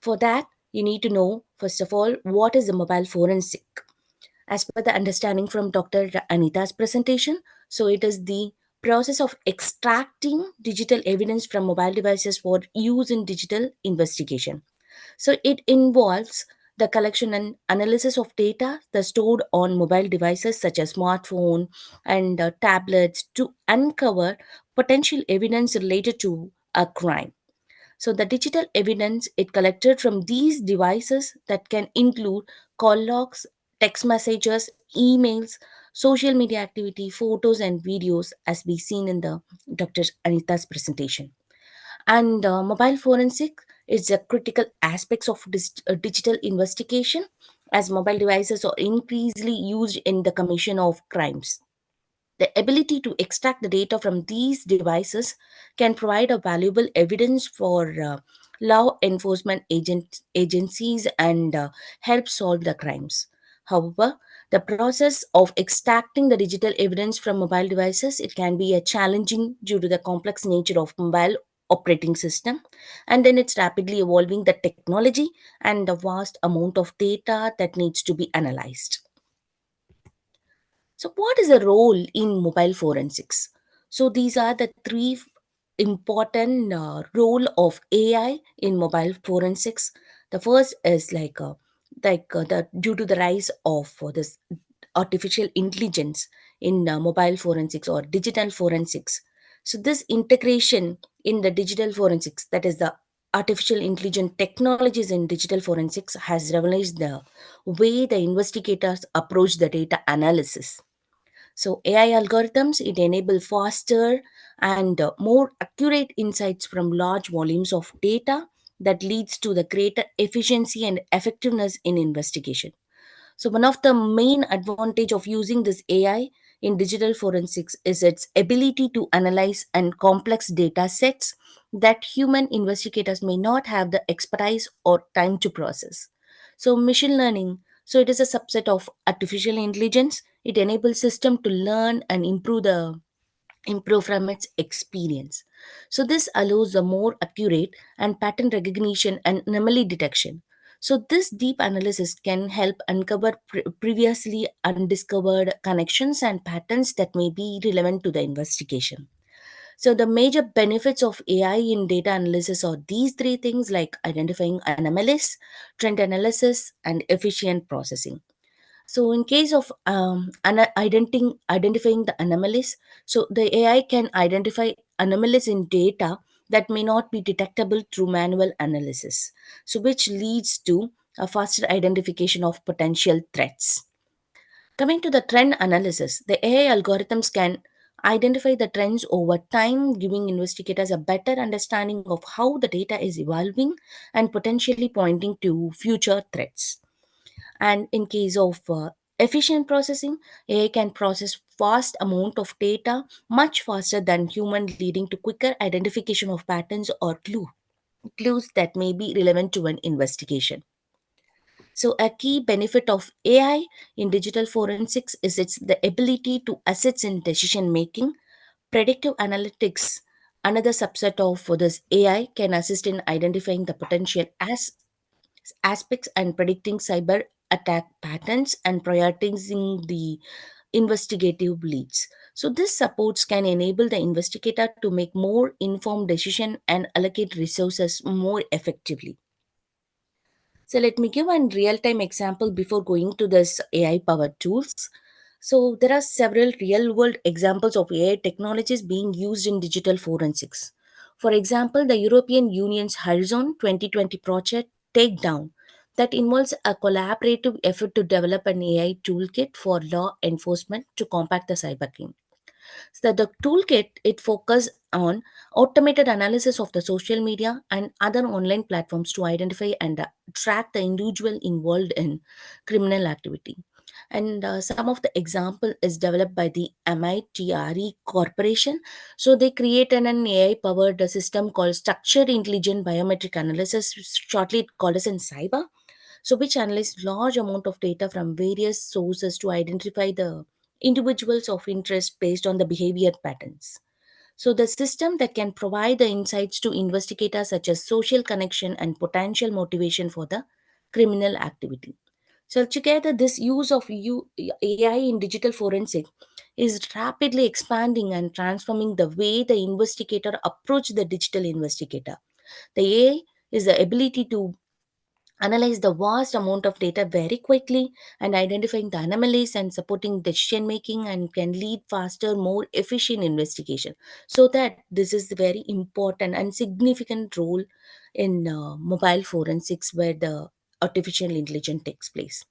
D: For that, you need to know, first of all, what is a mobile forensic? As per the understanding from Dr. Anita's presentation, so it is the process of extracting digital evidence from mobile devices for use in digital investigation. So it involves the collection and analysis of data that's stored on mobile devices such as smartphone and tablets to uncover potential evidence related to a crime. So the digital evidence it collected from these devices that can include call logs, text messages, emails, social media activity, photos and videos as we seen in the Dr. Anita's presentation. And mobile forensic is a critical aspects of digital investigation as mobile devices are increasingly used in the commission of crimes. The ability to extract the data from these devices can provide a valuable evidence for law enforcement agencies and help solve the crimes. However, the process of extracting the digital evidence from mobile devices it can be a challenging due to the complex nature of mobile operating system, and then it's rapidly evolving the technology and the vast amount of data that needs to be analyzed. So, what is the role in mobile forensics? So, these are the three important role of AI in mobile forensics. The first is the due to the rise of this artificial intelligence in mobile forensics or digital forensics. So, this integration in the digital forensics, that is the artificial intelligence technologies in digital forensics, has revolutionized the way the investigators approach the data analysis. So AI algorithms it enable faster and more accurate insights from large volumes of data that leads to the greater efficiency and effectiveness in investigation. So one of the main advantage of using this AI in digital forensics is its ability to analyze and complex data sets that human investigators may not have the expertise or time to process. So machine learning, so it is a subset of artificial intelligence. It enables system to learn and improve from its experience. So this allows a more accurate and pattern recognition and anomaly detection. So this deep analysis can help uncover previously undiscovered connections and patterns that may be relevant to the investigation. So the major benefits of AI in data analysis are these three things like identifying anomalies, trend analysis, and efficient processing. So, in case of identifying the anomalies, so the AI can identify anomalies in data that may not be detectable through manual analysis, so which leads to a faster identification of potential threats. Coming to the trend analysis, the AI algorithms can identify the trends over time, giving investigators a better understanding of how the data is evolving and potentially pointing to future threats. And in case of efficient processing, AI can process vast amount of data much faster than human, leading to quicker identification of patterns or clues that may be relevant to an investigation. So a key benefit of AI in digital forensics is its the ability to assist in decision making, Predictive analytics, another subset of this AI, can assist in identifying the potential aspects and predicting cyber attack patterns and prioritizing the investigative leads. So this supports can enable the investigator to make more informed decision and allocate resources more effectively. So let me give one real-time example before going to this AI-powered tools. So there are several real-world examples of AI technologies being used in digital forensics. For example, the European Union's Horizon 2020 project Takedown that involves a collaborative effort to develop an AI toolkit for law enforcement to combat the cybercrime. So the toolkit it focuses on automated analysis of the social media and other online platforms to identify and track the individual involved in criminal activity. And some of the example is developed by the MITRE Corporation. So they created an AI-powered system called Structured Intelligent Biometric Analysis, shortly called as in cyber, so which analyze large amount of data from various sources to identify the individuals of interest based on the behavior patterns. So the system that can provide the insights to investigators such as social connection and potential motivation for the criminal activity. So together this use of AI in digital forensic is rapidly expanding and transforming the way the investigator approach the digital investigator. The AI is the ability to analyze the vast amount of data very quickly and identifying the anomalies and supporting decision making and can lead faster more efficient investigation, so that this is the very important and significant role in mobile forensics where the artificial intelligence takes place.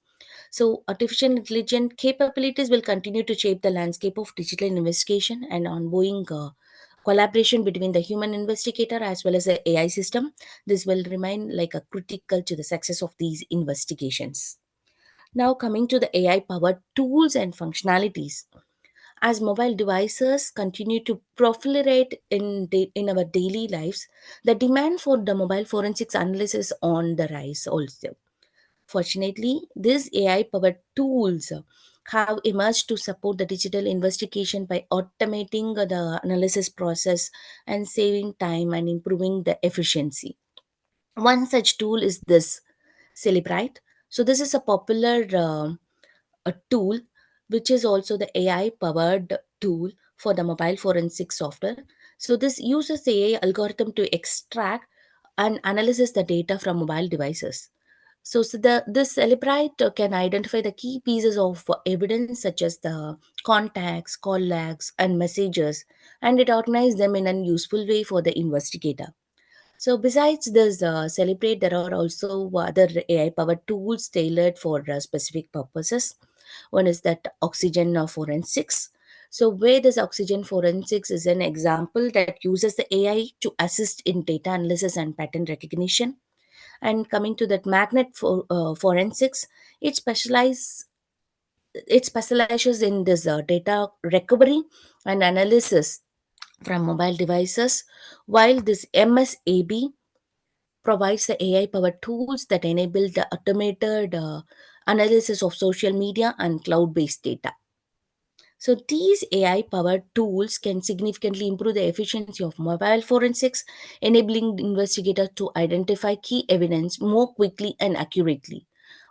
D: So, artificial intelligence capabilities will continue to shape the landscape of digital investigation and ongoing collaboration between the human investigator as well as the AI system. This will remain like a critical to the success of these investigations. Now, coming to the AI powered tools and functionalities. As mobile devices continue to proliferate in our daily lives, the demand for the mobile forensics analysis on the rise also. Fortunately, these AI powered tools have emerged to support the digital investigation by automating the analysis process and saving time and improving the efficiency. One such tool is this Celebrite. So, this is a popular a tool which is also the AI powered tool for the mobile forensic software. So, this uses the AI algorithm to extract and analyze the data from mobile devices. So this Celebrite can identify the key pieces of evidence such as the contacts, call logs, and messages, and it organizes them in a useful way for the investigator. So besides this Celebrate, there are also other AI-powered tools tailored for specific purposes. One is that Oxygen Forensics. So where this Oxygen Forensics is an example that uses the AI to assist in data analysis and pattern recognition. And coming to that magnet for forensics, it specializes in this data recovery and analysis from mobile devices, while this MSAB provides the AI powered tools that enable the automated analysis of social media and cloud based data. So these AI powered tools can significantly improve the efficiency of mobile forensics, enabling investigators to identify key evidence more quickly and accurately.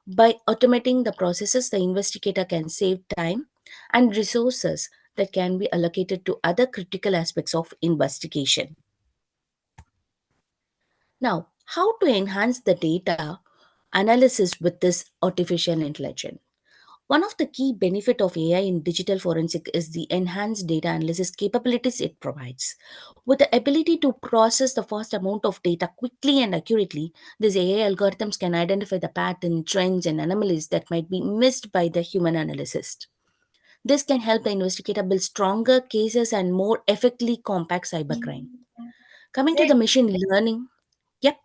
D: By automating the processes, the investigator can save time and resources that can be allocated to other critical aspects of investigation. Now, how to enhance the data analysis with this artificial intelligence? One of the key benefit of AI in digital forensic is the enhanced data analysis capabilities it provides. With the ability to process the vast amount of data quickly and accurately, these AI algorithms can identify the pattern, trends, and anomalies that might be missed by the human analyst. This can help the investigator build stronger cases and more effectively combat cybercrime. Coming to the machine learning, yep,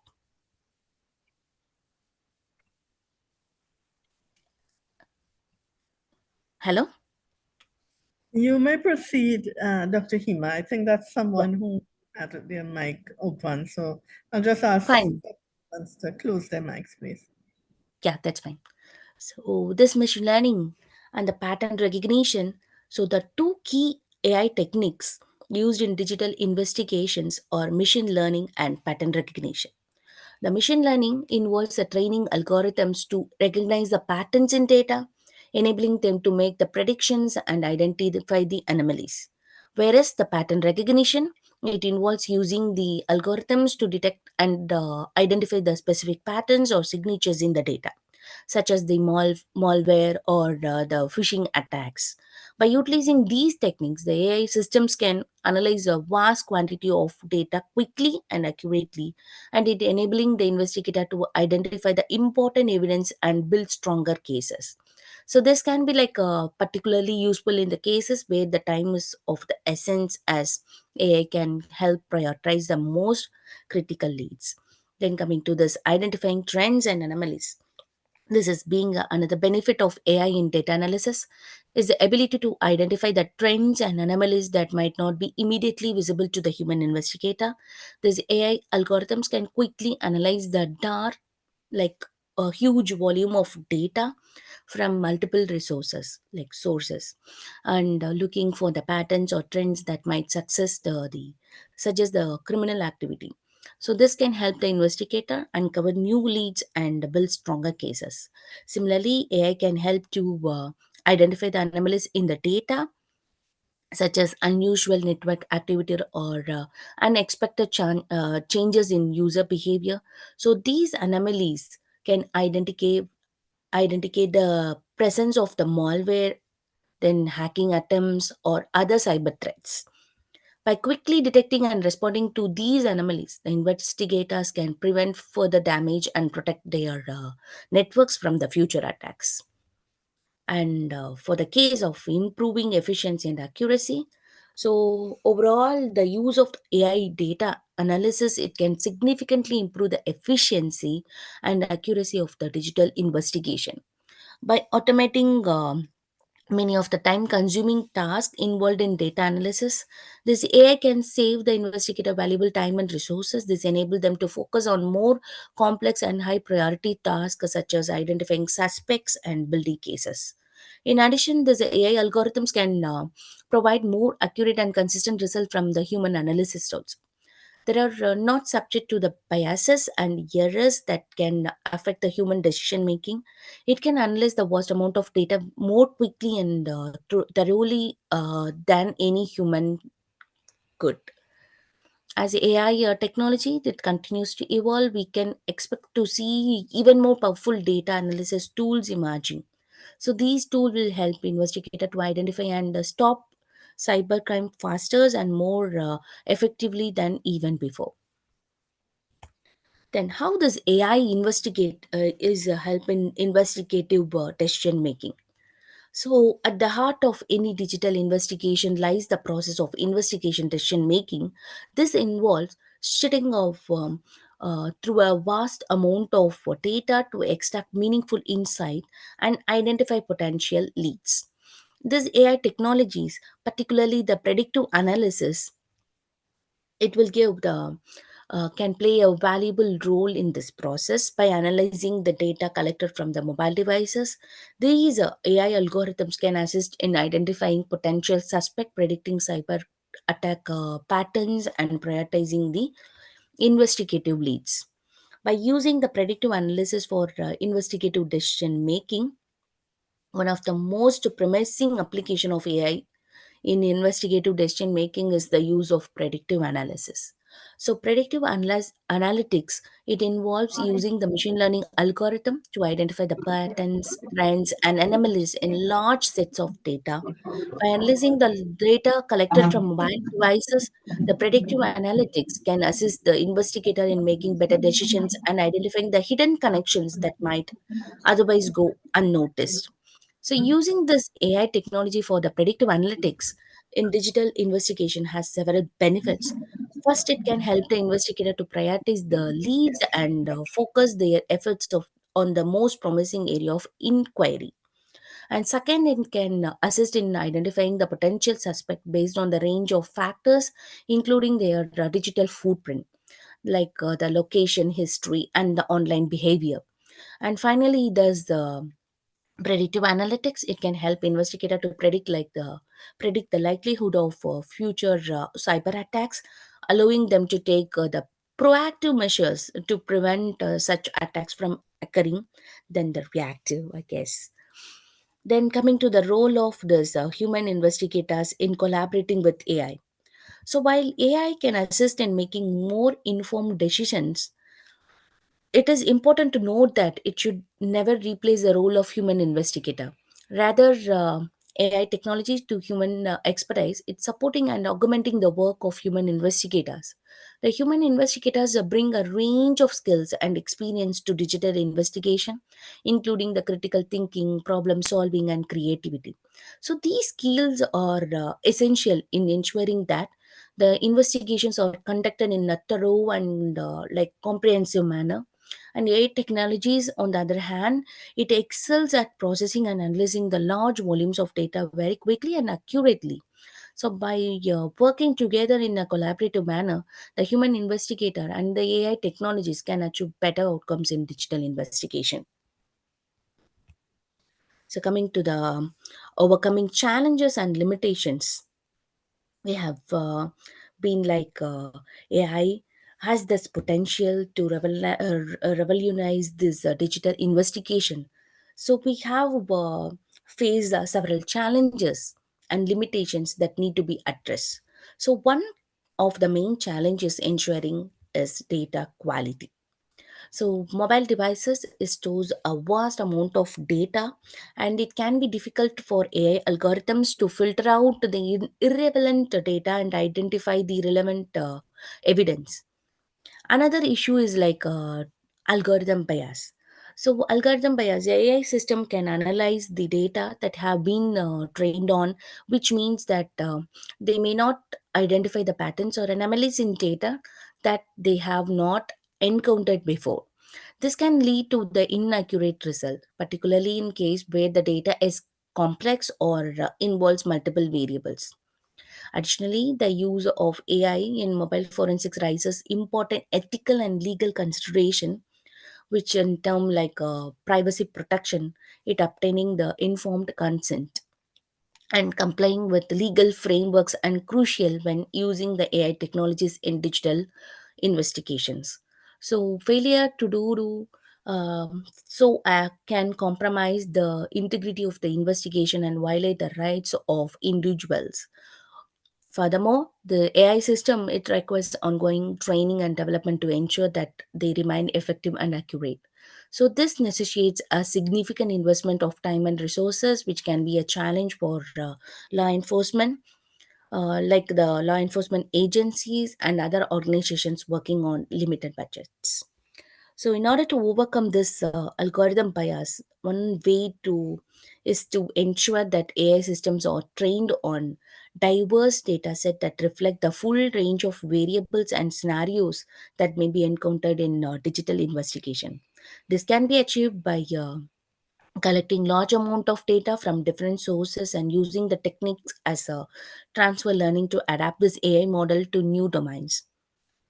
D: hello?
A: You may proceed, Dr. Hema. I think that's someone who had their mic open. So I'll just ask
D: Fine.
A: participants to close their mics, please.
D: Yeah, that's fine. So, this machine learning and the pattern recognition. So, the two key AI techniques used in digital investigations or machine learning and pattern recognition. The machine learning involves the training algorithms to recognize the patterns in data, enabling them to make the predictions and identify the anomalies. Whereas the pattern recognition, it involves using the algorithms to detect and identify the specific patterns or signatures in the data, such as the malware or the phishing attacks. By utilizing these techniques, the AI systems can analyze a vast quantity of data quickly and accurately, and it enabling the investigator to identify the important evidence and build stronger cases. So this can be like particularly useful in the cases where the time is of the essence, as AI can help prioritize the most critical leads. Then coming to this identifying trends and anomalies. This is being another benefit of AI in data analysis is the ability to identify the trends and anomalies that might not be immediately visible to the human investigator. These AI algorithms can quickly analyze the dark, like a huge volume of data from multiple resources like sources, and looking for the patterns or trends that might suggest the criminal activity. So this can help the investigator uncover new leads and build stronger cases. Similarly, AI can help to identify the anomalies in the data, such as unusual network activity or unexpected changes in user behavior. So these anomalies can identify the presence of the malware, then hacking attempts or other cyber threats. By quickly detecting and responding to these anomalies, the investigators can prevent further damage and protect their networks from the future attacks. And for the case of improving efficiency and accuracy, so overall the use of AI data analysis, it can significantly improve the efficiency and accuracy of the digital investigation by automating many of the time consuming tasks involved in data analysis. This AI can save the investigator valuable time and resources. This enables them to focus on more complex and high priority tasks such as identifying suspects and building cases. In addition, these AI algorithms can provide more accurate and consistent results from the human analysis also. They are not subject to the biases and errors that can affect the human decision making. It can analyze the vast amount of data more quickly and thoroughly than any human could. As AI technology that continues to evolve, we can expect to see even more powerful data analysis tools emerging. So these tools will help investigator to identify and stop cybercrime faster and more effectively than even before. Then how does AI investigate is help in investigative decision making? So at the heart of any digital investigation lies the process of investigation decision making. This involves sitting through a vast amount of data to extract meaningful insight and identify potential leads. These AI technologies, particularly the predictive analysis, it will give the can play a valuable role in this process by analyzing the data collected from the mobile devices. These AI algorithms can assist in identifying potential suspect, predicting cyber attack patterns, and prioritizing the investigative leads. By using the predictive analysis for investigative decision making, one of the most promising application of AI in investigative decision making is the use of predictive analysis. So predictive analytics, it involves using the machine learning algorithm to identify the patterns, trends, and anomalies in large sets of data. By analyzing the data collected from mobile devices, the predictive analytics can assist the investigator in making better decisions and identifying the hidden connections that might otherwise go unnoticed. So, using this AI technology for the predictive analytics in digital investigation has several benefits. First, it can help the investigator to prioritize the leads and focus their efforts on the most promising area of inquiry. And second, it can assist in identifying the potential suspect based on the range of factors, including their digital footprint, like the location, history, and the online behavior. And finally, there's the Predictive analytics, it can help investigator to predict the likelihood of future cyber attacks, allowing them to take the proactive measures to prevent such attacks from occurring than the reactive, I guess. Then coming to the role of this human investigators in collaborating with AI. So while AI can assist in making more informed decisions, it is important to note that it should never replace the role of human investigator. Rather, AI technology to human expertise, it's supporting and augmenting the work of human investigators. The human investigators bring a range of skills and experience to digital investigation, including the critical thinking, problem solving, and creativity. So these skills are essential in ensuring that the investigations are conducted in a thorough and comprehensive manner. And AI technologies, on the other hand, it excels at processing and analyzing the large volumes of data very quickly and accurately. So, by working together in a collaborative manner, the human investigator and the AI technologies can achieve better outcomes in digital investigation. So, coming to the overcoming challenges and limitations, we have been AI has this potential to revolutionize this digital investigation. So we have faced several challenges and limitations that need to be addressed. So one of the main challenges ensuring is data quality. So mobile devices stores a vast amount of data, and it can be difficult for AI algorithms to filter out the irrelevant data and identify the relevant evidence. Another issue is algorithm bias. So algorithm bias, the AI system can analyze the data that have been trained on, which means that they may not identify the patterns or anomalies in data that they have not encountered before. This can lead to the inaccurate result, particularly in case where the data is complex or involves multiple variables. Additionally, the use of AI in mobile forensics raises important ethical and legal consideration, which in term privacy protection, it obtaining the informed consent and complying with legal frameworks and crucial when using the AI technologies in digital investigations. So failure to can compromise the integrity of the investigation and violate the rights of individuals. Furthermore, the AI system, it requires ongoing training and development to ensure that they remain effective and accurate. So this necessitates a significant investment of time and resources, which can be a challenge for law enforcement, like the law enforcement agencies and other organizations working on limited budgets. So, in order to overcome this algorithm bias, one way to is to ensure that AI systems are trained on diverse data set that reflect the full range of variables and scenarios that may be encountered in digital investigation. This can be achieved by collecting large amount of data from different sources and using the techniques as a transfer learning to adapt this AI model to new domains.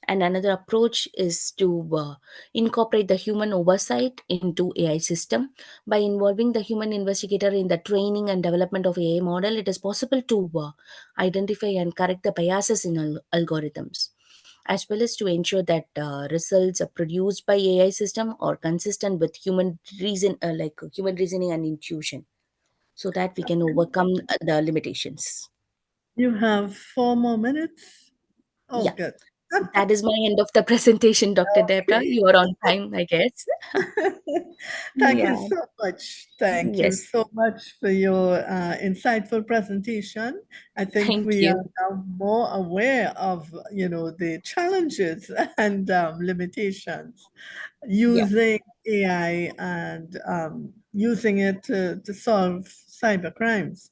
D: And another approach is to incorporate the human oversight into AI system. By involving the human investigator in the training and development of AI model, it is possible to identify and correct the biases in algorithms, as well as to ensure that results produced by AI system are consistent with human reasoning and intuition, so that we can overcome the limitations.
A: You have 4 more minutes. Oh,
D: Yeah.
A: good.
D: So that is my end of the presentation, Dr. Debra.
A: Okay.
D: You are on time, I guess.
A: Thank you
D: Yeah.
A: so much. Thank you
D: Yes.
A: so much for your insightful presentation. I think
D: Thank
A: we are
D: you.
A: now more aware of, the challenges and limitations
D: Yeah.
A: using AI and using it to solve cyber crimes.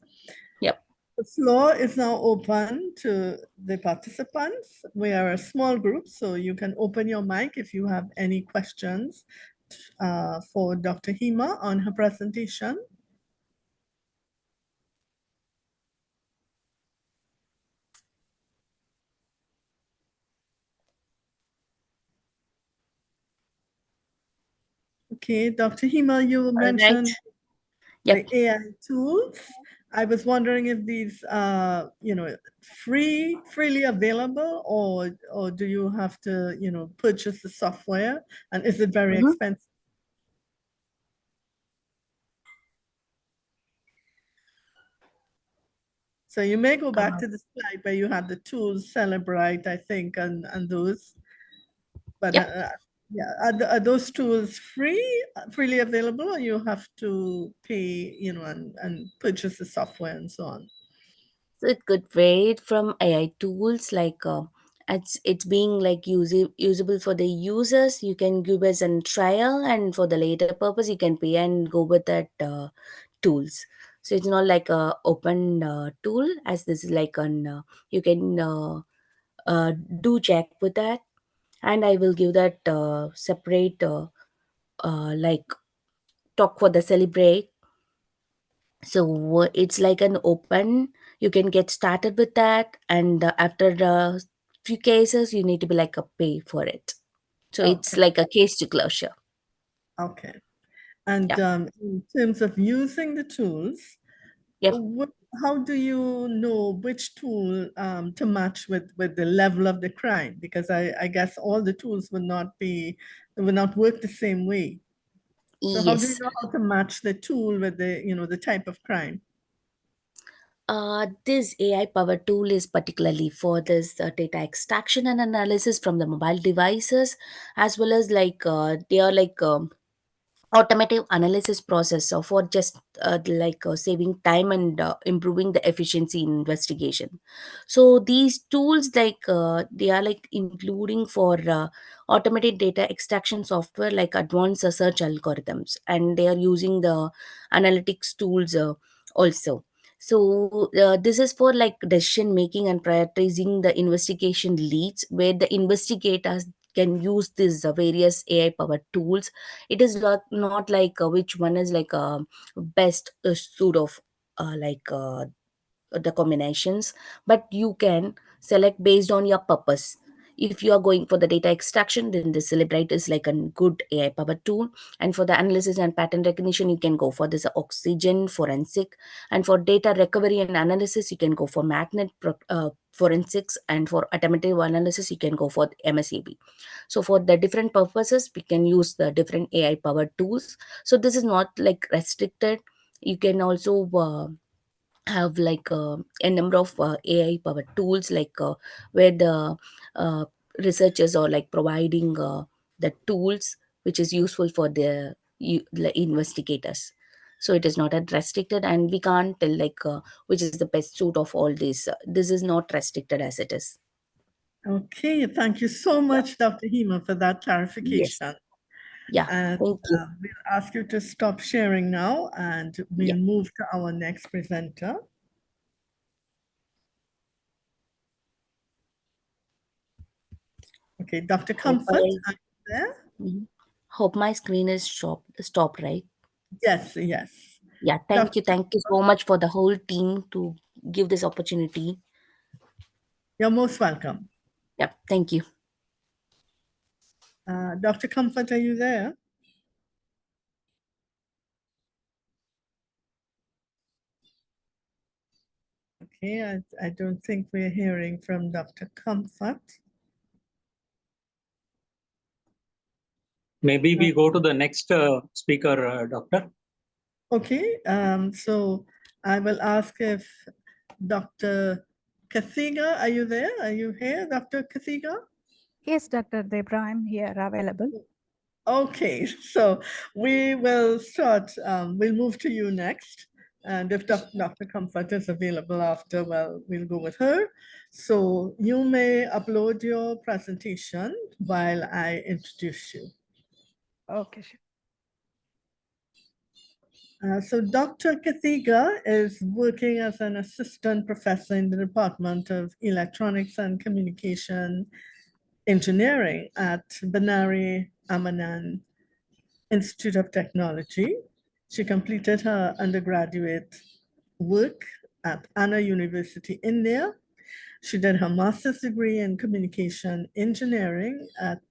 D: Yep.
A: The floor is now open to the participants. We are a small group, so you can open your mic if you have any questions for Dr. Hema on her presentation. Okay, Dr. Hema, you
D: All right.
A: mentioned
D: Yep.
A: the AI tools. I was wondering if these are, freely available, or do you have to, purchase the software, and is it very expensive? So you may go back to the slide where you have the tools, Celebrite, I think, and those. But yeah, are those tools freely available, or you have to pay, and purchase the software and so on?
D: So it could vary from AI tools, like it's being like usable for the users. You can give us a trial, and for the later purpose, you can pay and go with that tools. So it's not like a open tool, as this is like an you can do check with that, and I will give that separate like talk for the celebrate. So it's like an open, you can get started with that, and after a few cases you need to be like a pay for it. So it's
A: Okay.
D: like a case to closure.
A: Okay. And
D: Yeah.
A: in terms of using the tools,
D: Yep.
A: how do you know which tool to match with the level of the crime? Because I guess all the tools will not work the same way. So how do you
D: Yes.
A: know how to match the tool with the type of crime?
D: This AI powered tool is particularly for this data extraction and analysis from the mobile devices, as well as like they are like automative analysis process for just saving time and improving the efficiency in investigation. So these tools they are like including for automated data extraction software like advanced search algorithms, and they are using the analytics tools also. So this is for like decision making and prioritizing the investigation leads, where the investigators can use these various AI powered tools. It is not like which one is like a best suit of the combinations, but you can select based on your purpose. If you are going for the data extraction, then the Celebrite is like a good AI powered tool, and for the analysis and pattern recognition you can go for this oxygen forensic, and for data recovery and analysis you can go for forensics, and for automatic analysis you can go for MSAB. So for the different purposes we can use the different AI powered tools. So this is not like restricted. You can also have like a number of AI powered tools, like where the uh, researchers are like providing the tools which is useful for the investigators. So it is not restricted, and we can't tell like which is the best suit of all this. This is not restricted as it is.
A: Okay, thank you so much, Dr. Hema, for that
D: Yes.
A: clarification.
D: Yeah.
A: And
D: Thank you.
A: we'll ask you to stop sharing now, and we'll
D: Yeah.
A: move to our next presenter. Okay, Dr. Comfort, are you there?
D: Hope my screen is stopped, right?
A: Yes, yes.
D: Yeah,
A: Dr.
D: thank you so much for the whole team to give this opportunity.
A: You're most welcome.
D: Yep, thank you.
A: Dr. Comfort, are you there? Okay, I don't think we're hearing from Dr. Comfort.
B: Maybe we go to the next speaker, Doctor.
A: Okay, so I will ask if Dr. Karthiga, are you there? Are you here, Dr. Karthiga?
E: Yes, Dr. Debra, I'm here available.
A: Okay, so we will start, we'll move to you next. And if Dr. Comfort is available after, well, we'll go with her. So you may upload your presentation while I introduce you.
E: Okay, sure.
A: So Dr. Karthiga is working as an assistant professor in the Department of Electronics and Communication Engineering at Bannari, Amman Institute of Technology. She completed her undergraduate work at Anna University, India. She did her master's degree in communication engineering at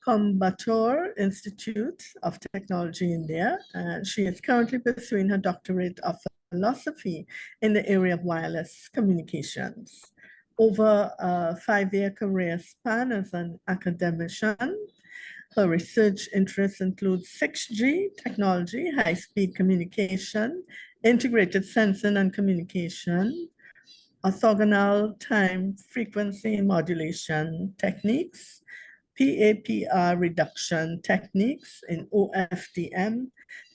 A: Coimbatore Institute of Technology, India, and she is currently pursuing her doctorate of philosophy in the area of wireless communications. Over a 5-year career span as an academician, her research interests include 6G technology, high-speed communication, integrated sensing and communication, orthogonal time frequency modulation techniques, PAPR reduction techniques in OFDM,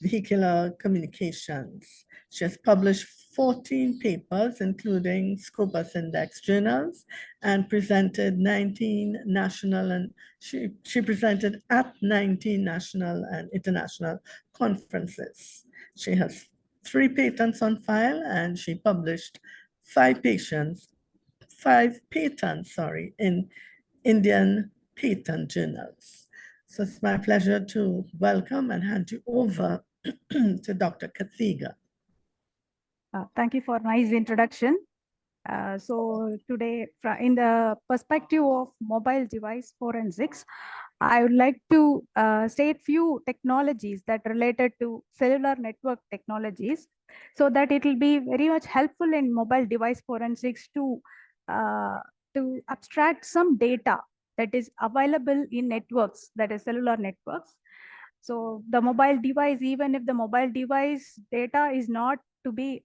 A: vehicular communications. She has published 14 papers, including Scopus Index journals, and presented 19 national and she presented at 19 national and international conferences. She has 3 patents on file, and she published 5 patents, in Indian patent journals. So it's my pleasure to welcome and hand you over to Dr. Karthiga.
E: Thank you for a nice introduction. So today, in the perspective of mobile device forensics, I would like to state few technologies that related to cellular network technologies, so that it will be very much helpful in mobile device forensics to abstract some data that is available in networks, that is cellular networks. So the mobile device, even if the mobile device data is not to be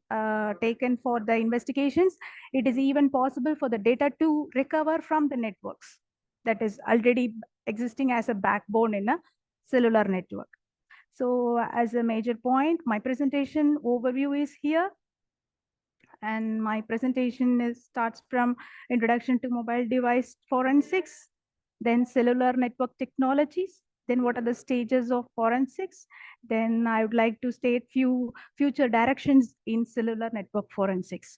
E: taken for the investigations, it is even possible for the data to recover from the networks that is already existing as a backbone in a cellular network. So as a major point, my presentation overview is here. And my presentation starts from introduction to mobile device forensics, then cellular network technologies, then what are the stages of forensics. Then I would like to state few future directions in cellular network forensics.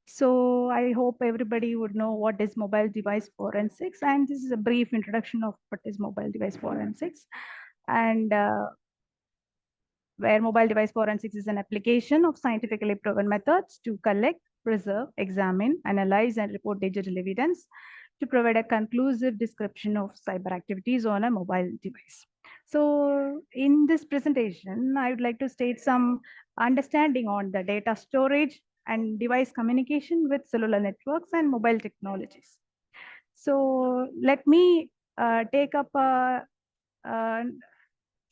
E: So I hope everybody would know what is mobile device forensics. And this is a brief introduction of what is mobile device forensics. And where mobile device forensics is an application of scientifically proven methods to collect, preserve, examine, analyze, and report digital evidence to provide a conclusive description of cyber activities on a mobile device. So in this presentation, I would like to state some understanding on the data storage and device communication with cellular networks and mobile technologies. So let me take up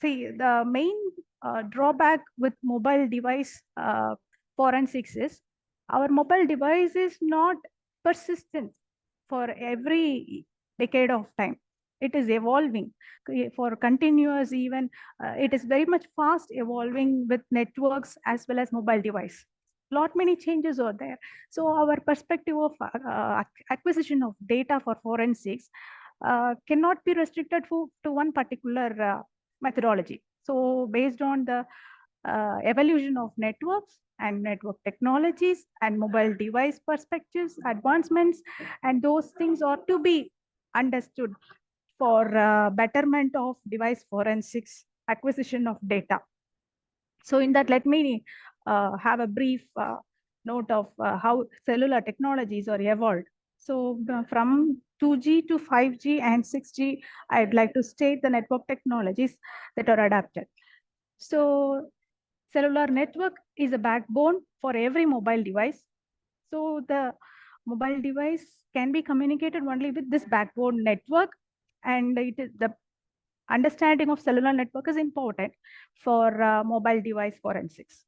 E: see, the main drawback with mobile device forensics is our mobile device is not persistent for every decade of time. It is evolving for continuous, even it is very much fast evolving with networks as well as mobile device. Lot many changes are there. So our perspective of acquisition of data for forensics cannot be restricted to one particular methodology. So based on the evolution of networks and network technologies and mobile device perspectives, advancements, and those things are to be understood for betterment of device forensics, acquisition of data. So in that, let me have a brief note of how cellular technologies are evolved. So from 2G to 5G and 6G, I'd like to state the network technologies that are adapted. So cellular network is a backbone for every mobile device. So the mobile device can be communicated only with this backbone network, and it is the understanding of cellular network is important for mobile device forensics.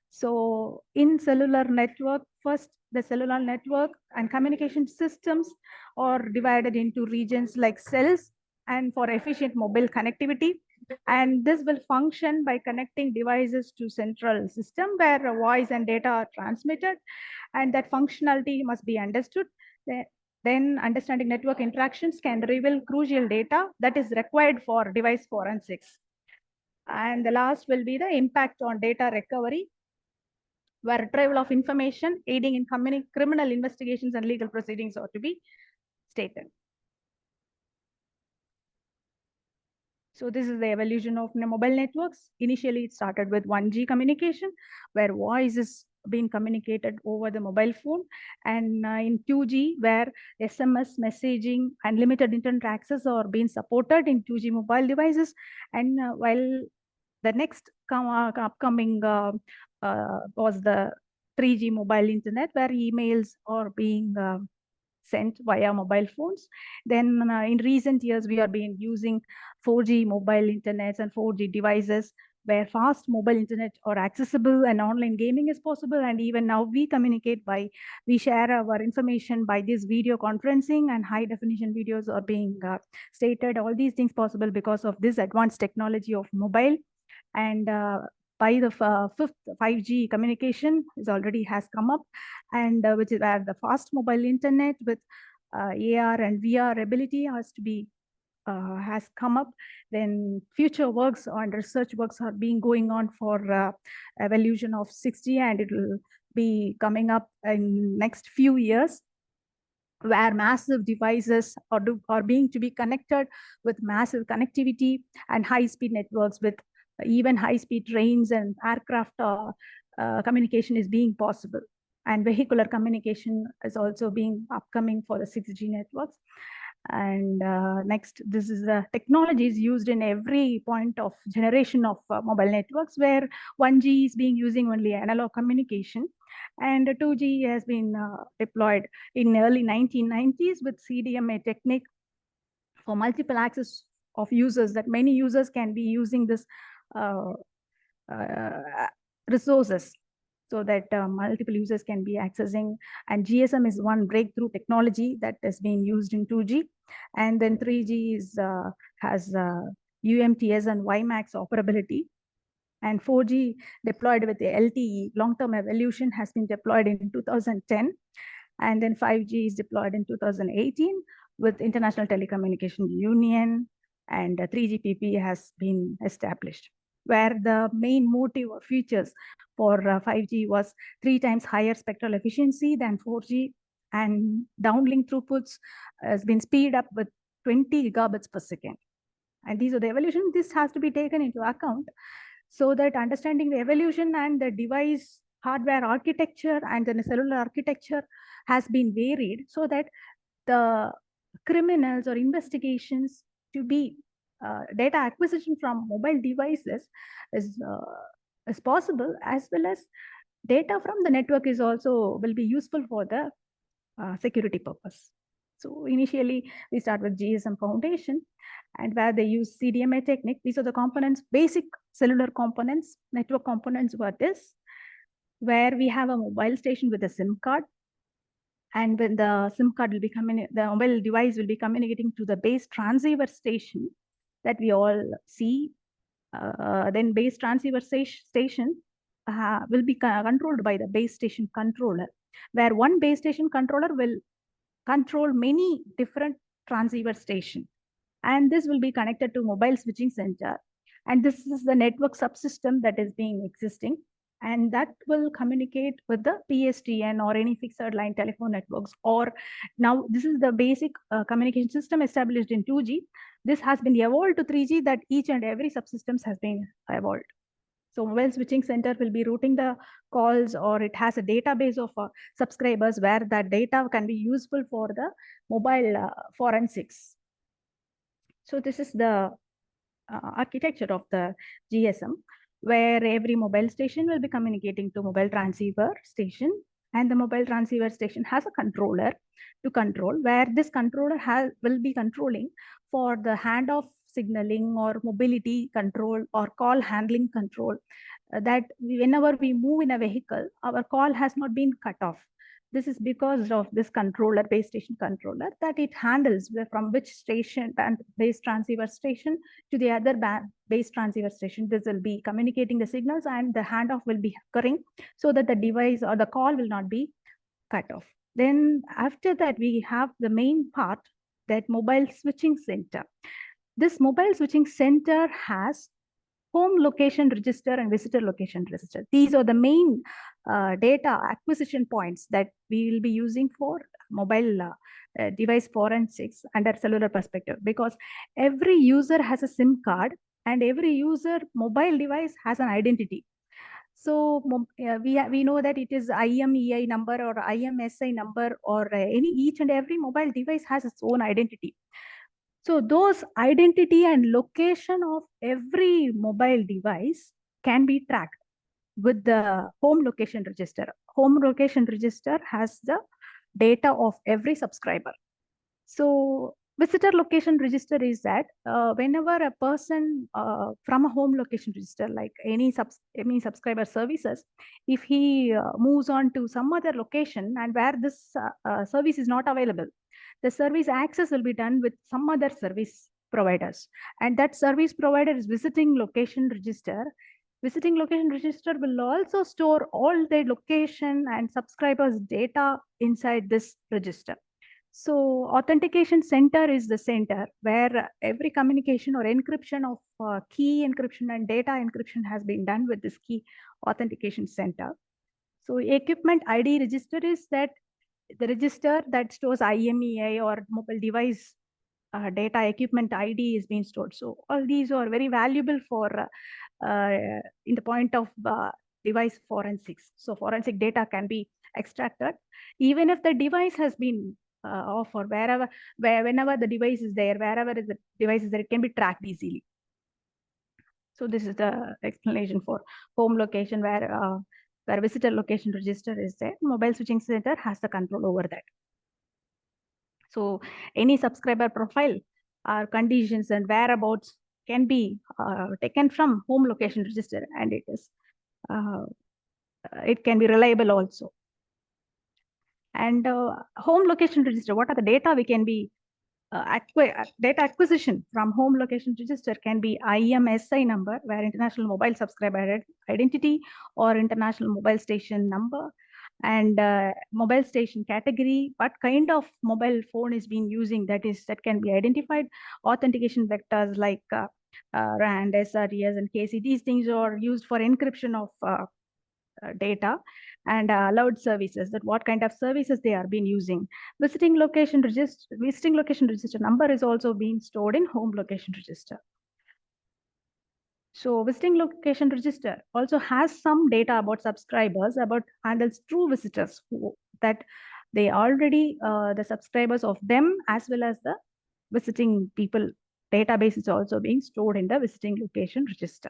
E: So in cellular network, first, the cellular network and communication systems are divided into regions like cells and for efficient mobile connectivity. And this will function by connecting devices to central system where voice and data are transmitted, and that functionality must be understood. Then understanding network interactions can reveal crucial data that is required for device forensics. And the last will be the impact on data recovery, where retrieval of information aiding in criminal investigations and legal proceedings are to be stated. So this is the evolution of mobile networks. Initially, it started with 1G communication, where voice is being communicated over the mobile phone, and in 2G, where SMS messaging and limited internet access are being supported in 2G mobile devices, and while the next upcoming was the 3G mobile internet, where emails are being sent via mobile phones. Then in recent years, we are being using 4G mobile internets and 4G devices, where fast mobile internet are accessible and online gaming is possible. And even now we communicate we share our information by this video conferencing, and high definition videos are being stated. All these things possible because of this advanced technology of mobile. And by the fifth 5G communication is already has come up, and which is where the fast mobile internet with AR and VR ability has come up. Then future works and research works are being going on for evolution of 6G, and it will be coming up in next few years, where massive devices are being to be connected with massive connectivity and high-speed networks, with even high-speed trains and aircraft communication is being possible. And vehicular communication is also being upcoming for the 6G networks. And next, this is the technologies used in every point of generation of mobile networks, where 1G is being using only analog communication, and 2G has been deployed in early 1990s with CDMA technique for multiple access of users, that many users can be using this resources, so that multiple users can be accessing. And GSM is one breakthrough technology that is being used in 2G. And then 3G has UMTS and WiMAX operability. And 4G deployed with the LTE, long-term evolution, has been deployed in 2010. And then 5G is deployed in 2018 with International Telecommunication Union, and 3GPP has been established, where the main motive or features for 5G was 3 times higher spectral efficiency than 4G, and downlink throughputs has been speed up with 20 gigabits per second. And these are the evolution. This has to be taken into account, so that understanding the evolution and the device hardware architecture and the cellular architecture has been varied, so that the criminals or investigations to be data acquisition from mobile devices is possible, as well as data from the network is also will be useful for the security purpose. So initially we start with GSM Foundation, and where they use CDMA technique. These are the components, basic cellular components, network components were this, where we have a mobile station with a SIM card. And when the SIM card will be the mobile device will be communicating to the base transceiver station that we all see. Then base transceiver station will be controlled by the base station controller, where one base station controller will control many different transceiver stations. And this will be connected to mobile switching center. And this is the network subsystem that is being existing. And that will communicate with the PSTN or any fixed line telephone networks. Or now this is the basic communication system established in 2G. This has been evolved to 3G, that each and every subsystems has been evolved. So mobile switching center will be routing the calls, or it has a database of subscribers where that data can be useful for the mobile forensics. So this is the architecture of the GSM, where every mobile station will be communicating to mobile transceiver station, and the mobile transceiver station has a controller to control, where this controller will be controlling for the handoff signaling or mobility control or call handling control, that whenever we move in a vehicle, our call has not been cut off. This is because of this controller, base station controller, that it handles from which station and base transceiver station to the other base transceiver station. This will be communicating the signals, and the handoff will be occurring, so that the device or the call will not be cut off. Then after that, we have the main part, that mobile switching center. This mobile switching center has home location register and visitor location register. These are the main data acquisition points that we will be using for mobile device forensics under cellular perspective, because every user has a SIM card and every user mobile device has an identity. So we know that it is IMEI number or IMSI number, or each and every mobile device has its own identity. So those identity and location of every mobile device can be tracked with the home location register. Home location register has the data of every subscriber. So visitor location register is that whenever a person from a home location register, like any subscriber services, if he moves on to some other location and where this service is not available, the service access will be done with some other service providers, and that service provider is visiting location register. Visiting location register will also store all the location and subscribers data inside this register. So authentication center is the center where every communication or encryption of key encryption and data encryption has been done with this key authentication center. So equipment ID register is that the register that stores IMEI or mobile device data. Equipment ID is being stored. So all these are very valuable for in the point of device forensics. So forensic data can be extracted even if the device has been off, or whenever the device is there, wherever the device is there, it can be tracked easily. So this is the explanation for home location, where visitor location register is there. Mobile switching center has the control over that. So any subscriber profile or conditions and whereabouts can be taken from home location register, and it can be reliable also. And home location register, what are the data we can be data acquisition from home location register can be IMSI number, where international mobile subscriber identity, or international mobile station number, and mobile station category, what kind of mobile phone is being using, that can be identified. Authentication vectors like RAND, SRES, and KC, these things are used for encryption of data, and allowed services, that what kind of services they are being using. Visiting location register number is also being stored in home location register. So visiting location register also has some data about subscribers, about handles true visitors, that they already the subscribers of them as well as the visiting people database is also being stored in the visiting location register.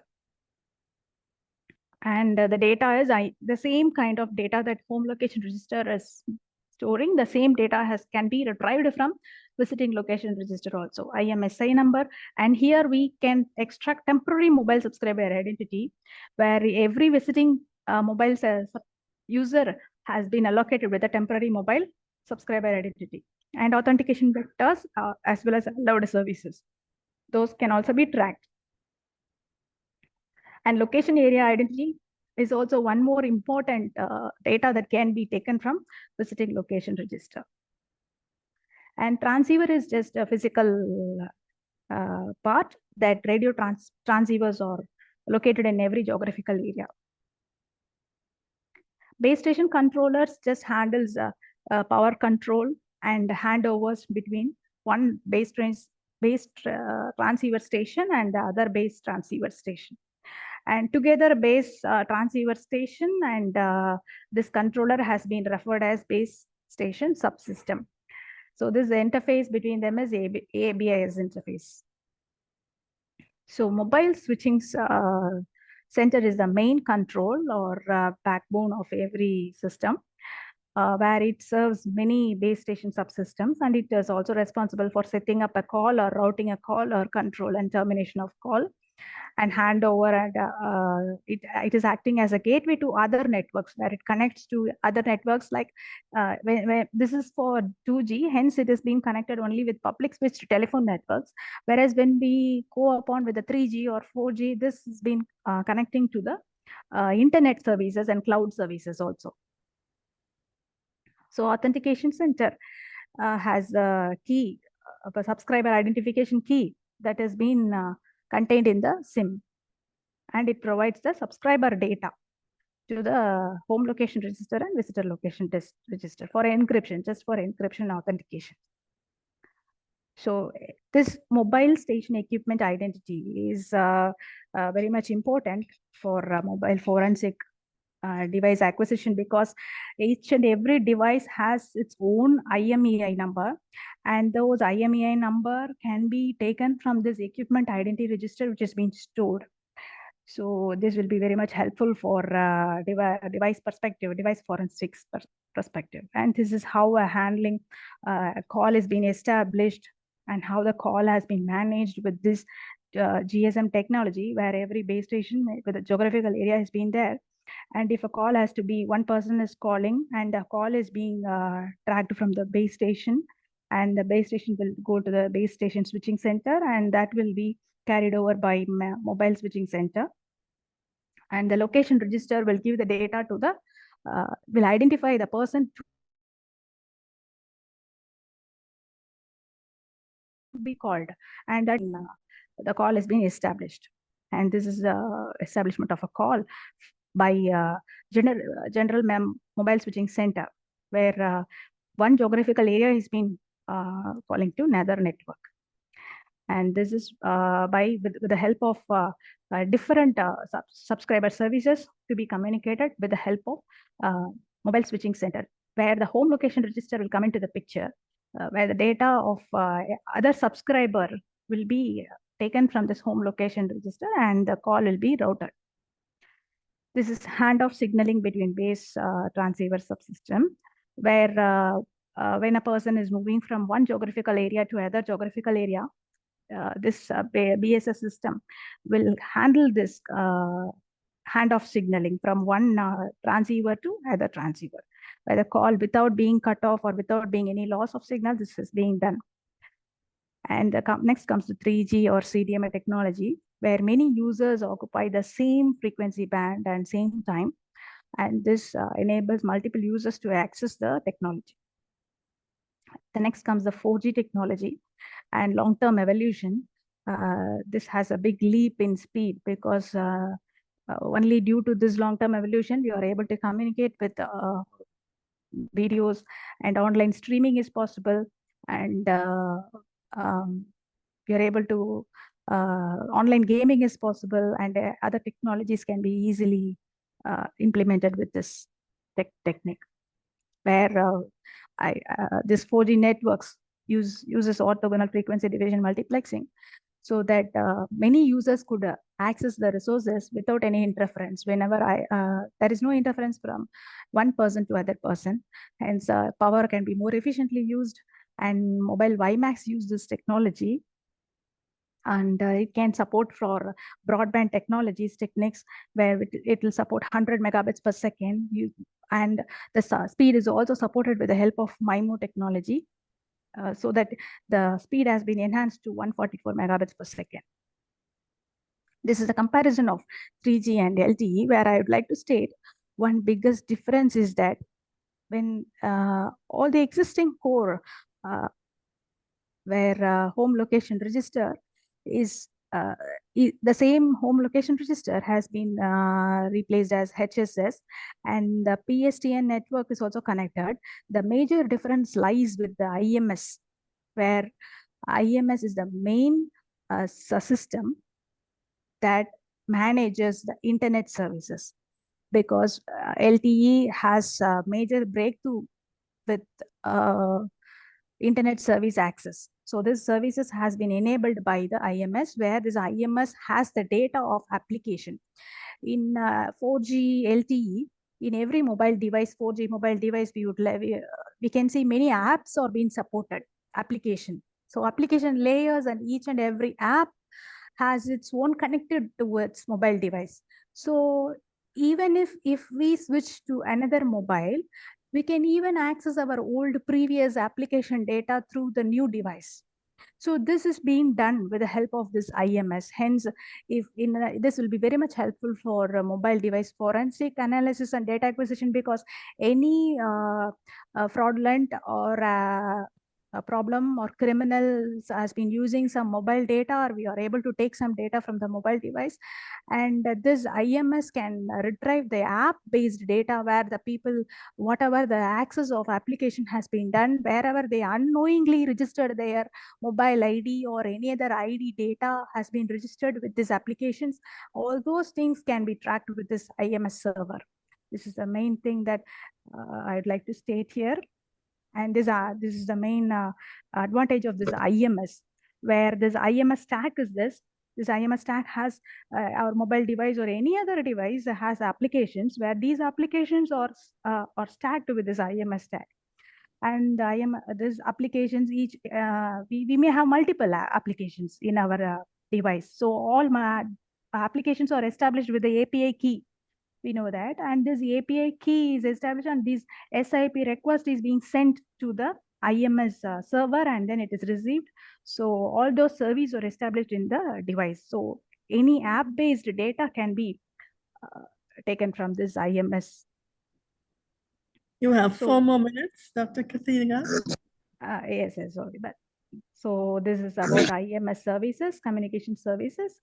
E: And the data is the same kind of data that home location register is storing. The same data can be retrieved from visiting location register also, IMSI number. And here we can extract temporary mobile subscriber identity, where every visiting mobile user has been allocated with a temporary mobile subscriber identity, and authentication vectors as well as allowed services. Those can also be tracked. And location area identity is also one more important data that can be taken from visiting location register. And transceiver is just a physical part, that radio transceivers are located in every geographical area. Base station controllers just handles power control and handovers between one base transceiver station and the other base transceiver station. And together base transceiver station and this controller has been referred as base station subsystem. So this interface between them is ABIS interface. So mobile switching center is the main control or backbone of every system, where it serves many base station subsystems, and it is also responsible for setting up a call or routing a call or control and termination of call and handover, and it is acting as a gateway to other networks, where it connects to other networks, like when this is for 2G, hence it is being connected only with public switched telephone networks, whereas when we go upon with the 3G or 4G, this has been connecting to the internet services and cloud services also. So authentication center has a key, a subscriber identification key that has been contained in the SIM, and it provides the subscriber data to the home location register and visitor location register for encryption, just for encryption authentication. So this mobile station equipment identity is very much important for mobile forensic device acquisition, because each and every device has its own IMEI number, and those IMEI number can be taken from this equipment identity register which is being stored. So this will be very much helpful for device perspective, device forensics perspective. And this is how a handling a call is being established and how the call has been managed with this GSM technology, where every base station with a geographical area has been there. And if a call has to be, one person is calling and a call is being tracked from the base station, and the base station will go to the base station switching center, and that will be carried over by mobile switching center. And the location register will give the data to the, will identify the person to be called, and that the call has been established. And this is the establishment of a call by general mobile switching center, where one geographical area is being calling to another network. And this is with the help of different subscriber services to be communicated with the help of mobile switching center, where the home location register will come into the picture, where the data of other subscriber will be taken from this home location register, and the call will be routed. This is handoff signaling between base transceiver subsystem, where when a person is moving from one geographical area to another geographical area, this BSS system will handle this handoff signaling from one transceiver to other transceiver, where the call, without being cut off or without being any loss of signal, this is being done. And next comes the 3G or CDMA technology, where many users occupy the same frequency band and same time, and this enables multiple users to access the technology. The next comes the 4G technology and long-term evolution. This has a big leap in speed, because only due to this long-term evolution, we are able to communicate with videos, and online streaming is possible, and we are able to online gaming is possible, and other technologies can be easily implemented with this technique, where this 4G networks uses orthogonal frequency division multiplexing, so that many users could access the resources without any interference. Whenever there is no interference from one person to other person, hence power can be more efficiently used. And mobile WiMAX use this technology, and it can support for broadband technologies techniques, where it will support 100 megabits per second. And the speed is also supported with the help of MIMO technology, so that the speed has been enhanced to 144 megabits per second. This is a comparison of 3G and LTE, where I would like to state one biggest difference is that when all the existing core, where home location register is the same home location register has been replaced as HSS, and the PSTN network is also connected. The major difference lies with the IMS, where IMS is the main system that manages the internet services, because LTE has a major breakthrough with internet service access. So this services has been enabled by the IMS, where this IMS has the data of application. In 4G LTE, in every mobile device, 4G mobile device, we can see many apps are being supported, application. So application layers, and each and every app has its own connected to its mobile device. So even if we switch to another mobile, we can even access our old previous application data through the new device. So this is being done with the help of this IMS. Hence, this will be very much helpful for mobile device forensic analysis and data acquisition, because any fraudulent or a problem or criminals has been using some mobile data, or we are able to take some data from the mobile device, and this IMS can retrieve the app-based data, where the people, whatever the access of application has been done, wherever they unknowingly registered their mobile ID or any other ID data has been registered with these applications, all those things can be tracked with this IMS server. This is the main thing that I'd like to state here. And this is the main advantage of this IMS, where this IMS stack is this. This IMS stack has our mobile device or any other device that has applications, where these applications are stacked with this IMS stack. And these applications, each we may have multiple applications in our device. So all my applications are established with the API key. We know that, and this API key is established, and this SIP request is being sent to the IMS server, and then it is received. So all those services are established in the device. So any app-based data can be taken from this IMS.
A: You have 4 more minutes, Dr. Karthiga.
E: Yes, sorry, but so this is about IMS services, communication services,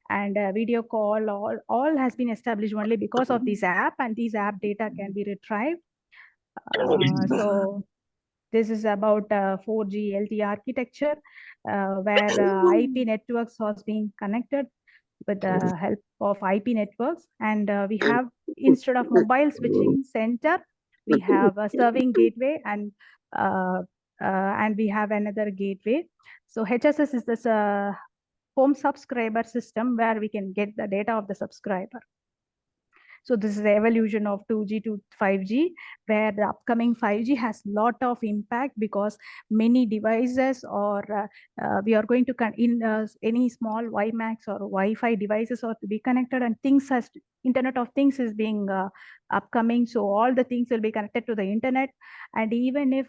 E: and video call. All has been established only because of this app, and these app data can be retrieved. So this is about 4G LTE architecture, where IP networks was being connected with the help of IP networks, and we have, instead of mobile switching center, we have a serving gateway, and we have another gateway. So HSS is this home subscriber system where we can get the data of the subscriber. So this is the evolution of 2G to 5G, where the upcoming 5G has lot of impact, because many devices, or we are going to any small WiMAX or Wi-Fi devices are to be connected, and Internet of Things is being upcoming. So all the things will be connected to the internet, and even if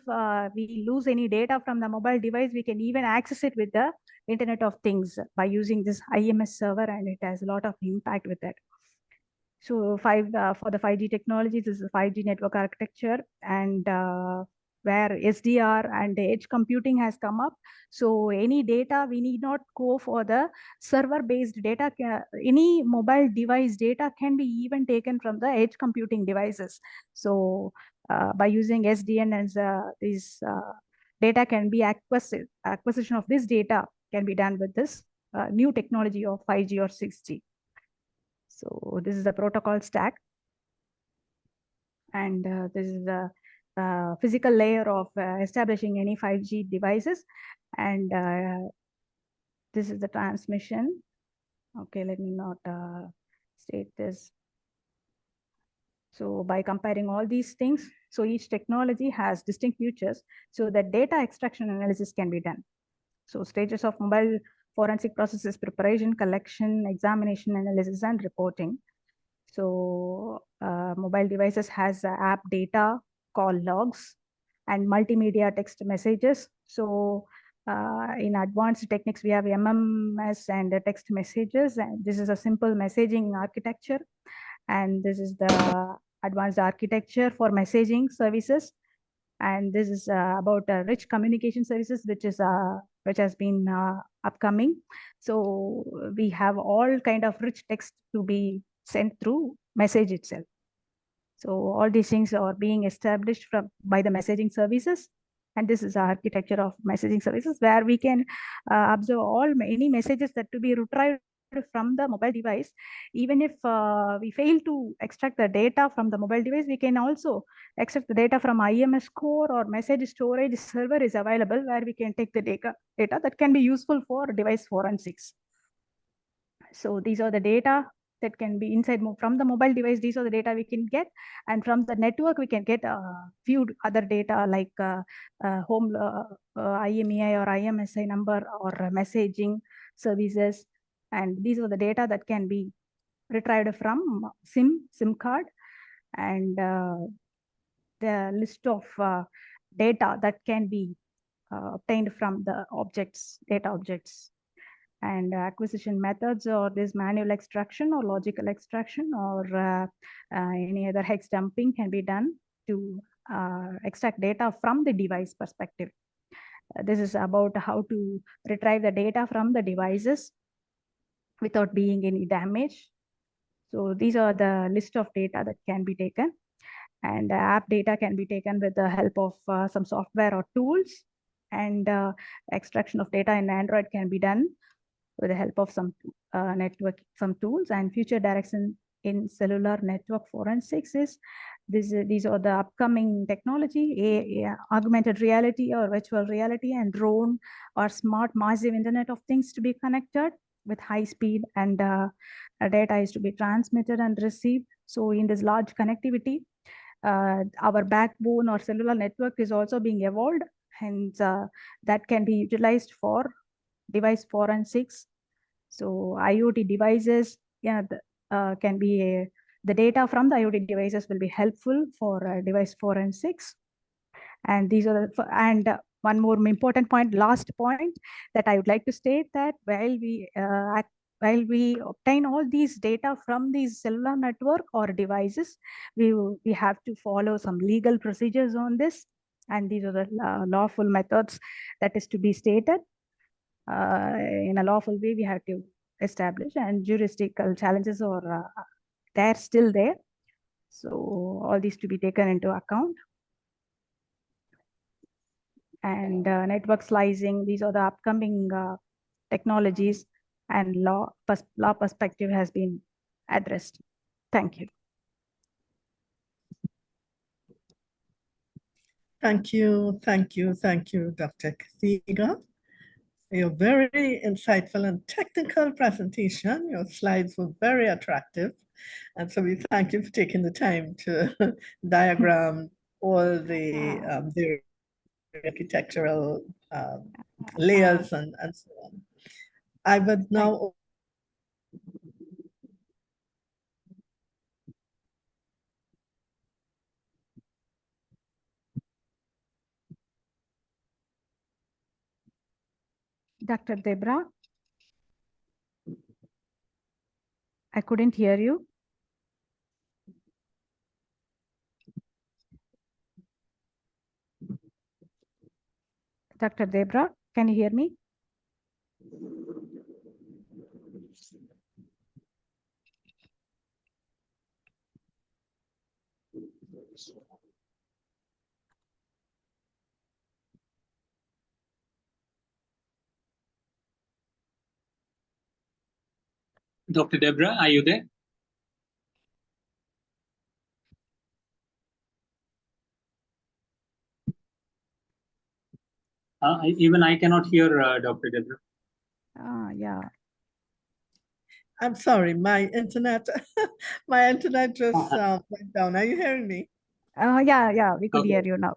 E: we lose any data from the mobile device, we can even access it with the Internet of Things by using this IMS server, and it has a lot of impact with that. So for the 5G technologies, this is 5G network architecture, and where SDR and edge computing has come up. So any data, we need not go for the server-based data. Any mobile device data can be even taken from the edge computing devices. So by using SDN, and this data can be acquisition of this data can be done with this new technology of 5G or 6G. So this is the protocol stack, and this is the physical layer of establishing any 5G devices, and this is the transmission. Okay, let me not state this. So by comparing all these things, so each technology has distinct features, so that data extraction analysis can be done. So stages of mobile forensic processes: preparation, collection, examination, analysis, and reporting. So mobile devices has app data, call logs, and multimedia text messages. So in advanced techniques, we have MMS and text messages, and this is a simple messaging architecture. And this is the advanced architecture for messaging services. And this is about rich communication services, which has been upcoming. So we have all kind of rich text to be sent through message itself. So all these things are being established by the messaging services. And this is the architecture of messaging services, where we can observe any messages that to be retrieved from the mobile device. Even if we fail to extract the data from the mobile device, we can also extract the data from IMS core or message storage server is available, where we can take the data that can be useful for device forensics. So these are the data that can be inside from the mobile device. These are the data we can get, and from the network we can get few other data like home IMEI or IMSI number or messaging services, and these are the data that can be retrieved from SIM card, and the list of data that can be obtained from the data objects. And acquisition methods, or this manual extraction or logical extraction, or any other hex dumping can be done to extract data from the device perspective. This is about how to retrieve the data from the devices without being any damage. So these are the list of data that can be taken, and app data can be taken with the help of some software or tools, and extraction of data in Android can be done with the help of some some tools, and future direction in cellular network forensics is these are the upcoming technology, augmented reality or virtual reality, and drone or smart massive Internet of Things to be connected with high speed, and data is to be transmitted and received. So in this large connectivity, our backbone or cellular network is also being evolved, and that can be utilized for device forensics. So IoT devices, can be the data from the IoT devices will be helpful for device forensics. And these are one more important point, last point that I would like to state, that while we obtain all these data from these cellular network or devices, we have to follow some legal procedures on this, and these are the lawful methods that is to be stated. In a lawful way, we have to establish, and juridical challenges are they're still there. So all these to be taken into account. And network slicing, these are the upcoming technologies, and law perspective has been addressed. Thank you.
A: Thank you, Dr. Karthiga. Your very insightful and technical presentation. Your slides were very attractive. And so we thank you for taking the time to diagram all the architectural layers and so on. I would now
E: Dr. Debra, I couldn't hear you. Dr. Debra, can you hear me?
B: Dr. Debra, are you there? Even I cannot hear Dr. Debra.
E: Yeah.
A: I'm sorry, my internet just went down. Are you hearing me?
E: Yeah, we could
B: Okay.
E: hear you now.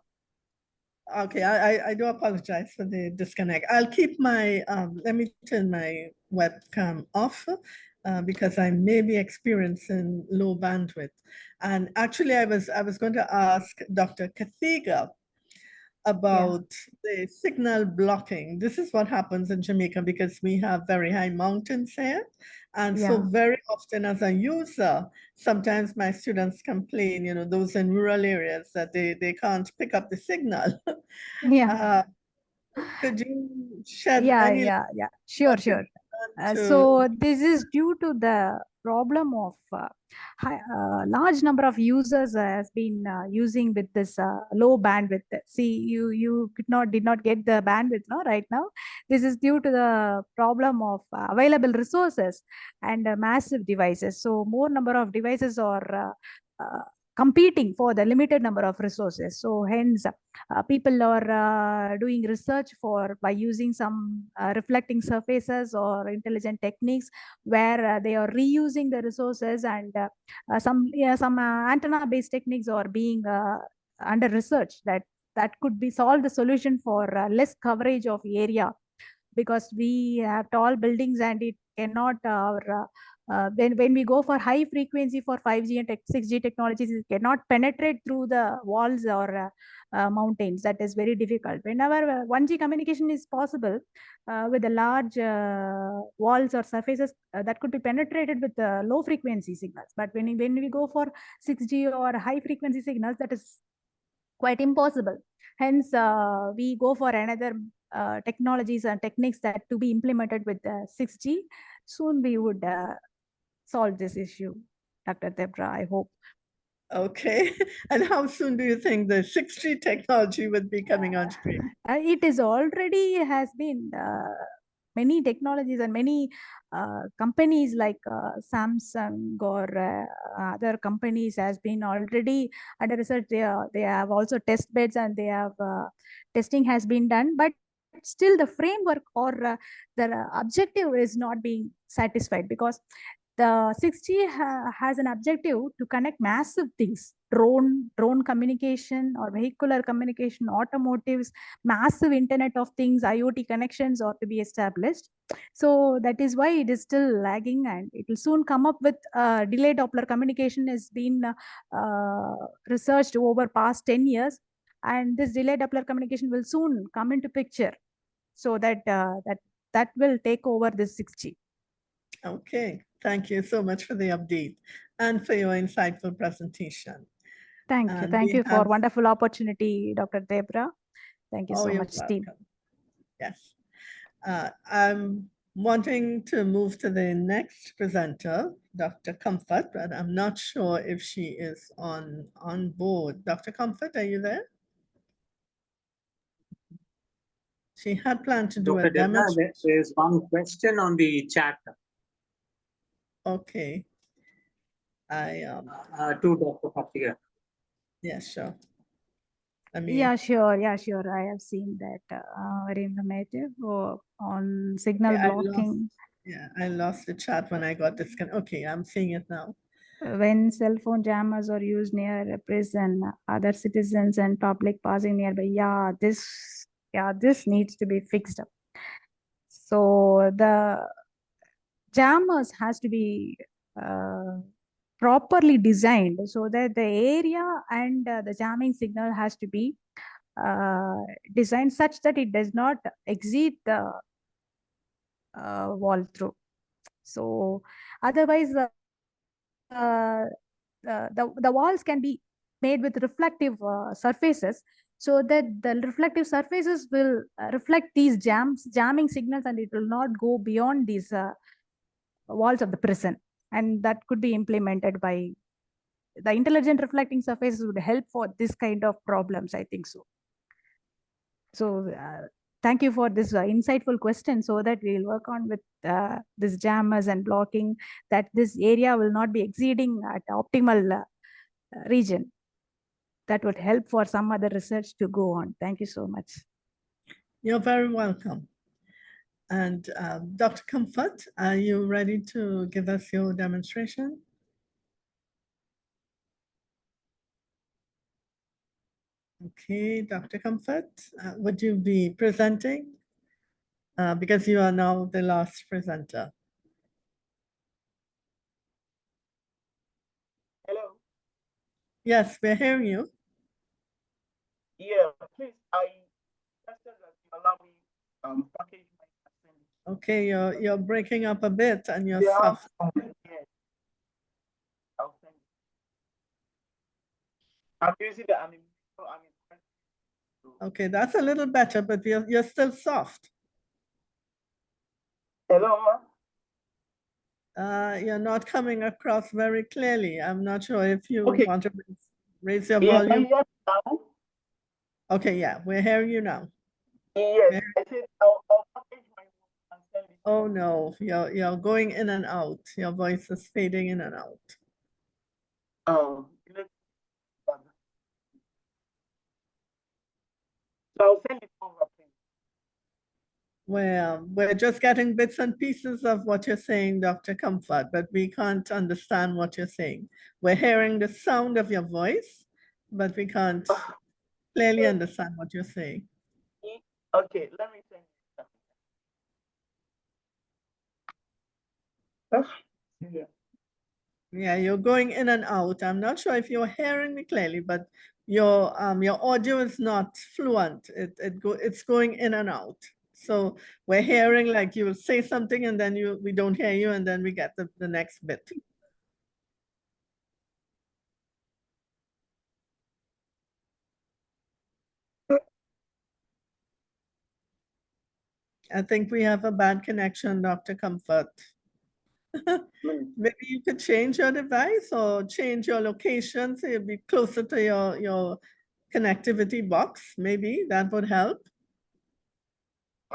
A: Okay, I do apologize for the disconnect. I'll keep my, let me turn my webcam off because I may be experiencing low bandwidth. And actually I was going to ask Dr. Karthiga about the signal blocking. This is what happens in Jamaica because we have very high mountains here. And so very often as a user, sometimes my students complain, those in rural areas, that they can't pick up the signal.
E: Yeah.
A: Could you shed any
E: Yeah. Sure. So this is due to the problem of large number of users has been using with this low bandwidth. See, you did not get the bandwidth right now. This is due to the problem of available resources and massive devices. So more number of devices are competing for the limited number of resources. So hence people are doing research by using some reflecting surfaces or intelligent techniques where they are reusing the resources, and some antenna based techniques are being under research that could be solve the solution for less coverage of area, because we have tall buildings and it cannot when we go for high frequency for 5G and 6G technologies, it cannot penetrate through the walls or mountains. That is very difficult. Whenever 1G communication is possible with the large walls or surfaces, that could be penetrated with low frequency signals. But when we go for 6G or high frequency signals, that is quite impossible. Hence, we go for another technologies and techniques that to be implemented with 6G. Soon we would solve this issue, Dr. Debra, I hope.
A: Okay. And how soon do you think the 6G technology would be coming on stream?
E: It is already has been many technologies and many companies like Samsung or other companies has been already under research. They have also test beds and they have testing has been done, but still the framework or the objective is not being satisfied, because the 6G has an objective to connect massive things, drone communication or vehicular communication, automotives, massive internet of things, IoT connections are to be established. So that is why it is still lagging, and it will soon come up with delayed Doppler communication has been researched over past 10 years. And this delayed Doppler communication will soon come into picture, so that that will take over this 6G.
A: Okay, thank you so much for the update and for your insightful presentation.
E: Thank you.
A: And
E: Thank
A: we
E: you for
A: have-
E: wonderful opportunity, Dr. Debra. Thank you so
A: you're
E: much, team.
A: welcome. Yes. I'm wanting to move to the next presenter, Dr. Comfort, but I'm not sure if she is on board. Dr. Comfort, are you there? She had planned to do
B: Dr.
A: a
B: Debra,
A: demonstration.
B: there is one question on the chat
A: Okay.
B: to Dr. Karthiga.
A: Yeah, sure. I mean,
E: Yeah, sure. Yeah, sure. I have seen that very informative on signal
A: yeah,
E: blocking.
A: I lost the chat when I got disconnected. Okay, I'm seeing it now.
E: When cell phone jammers are used near a prison, other citizens and public passing nearby. Yeah, this needs to be fixed up. So the jammers has to be properly designed so that the area and the jamming signal has to be designed such that it does not exceed the wall through. So otherwise the walls can be made with reflective surfaces, so that the reflective surfaces will reflect these jamming signals, and it will not go beyond these walls of the prison. And that could be implemented by the intelligent reflecting surfaces would help for this kind of problems, I think so. So thank you for this insightful question, so that we will work on with this jammers and blocking, that this area will not be exceeding at optimal region. That would help for some other research to go on. Thank you so much.
A: You're very welcome. And Dr. Comfort, are you ready to give us your demonstration? Okay, Dr. Comfort, would you be presenting? Because you are now the last presenter.
F: Hello.
A: Yes, we're hearing you.
F: Yeah, please, I requested that you allow me package my.
A: Okay, you're breaking up a bit and you're
F: Yeah,
A: soft.
F: yes. I'll send it. I'm using the
A: Okay, that's a little better, but you're still soft.
F: Hello.
A: You're not coming across very clearly. I'm not sure if you
F: Okay.
A: want to raise your
F: Yeah, can
A: volume.
F: you hear me now?
A: Okay, yeah, we're hearing you now.
F: Yes, I said I'll package my and send it.
A: Oh no, you're going in and out. Your voice is fading in and out.
F: Oh, so I'll send it over, please.
A: Well, we're just getting bits and pieces of what you're saying, Dr. Comfort, but we can't understand what you're saying. We're hearing the sound of your voice, but we can't clearly understand what you're saying.
F: Okay, let me send it. Yeah.
A: Yeah, you're going in and out. I'm not sure if you're hearing me clearly, but your audio is not fluent. It's going in and out. So we're hearing like you will say something and then we don't hear you, and then we get the next bit. I think we have a bad connection, Dr. Comfort. Maybe you could change your device or change your location so you'll be closer to your connectivity box. Maybe that would help.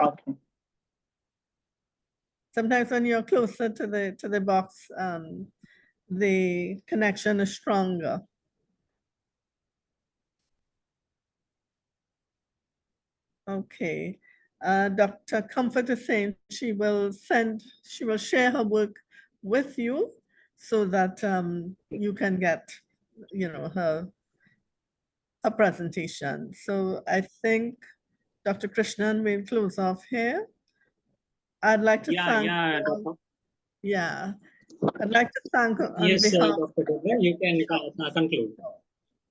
F: Okay.
A: Sometimes when you're closer to the box, the connection is stronger. Okay. Dr. Comfort is saying she will share her work with you so that you can get, her presentation. So I think Dr. Krishnan will close off here. I'd like to thank. Yeah. I'd like to thank on behalf.
B: Dr. Debra, you can conclude.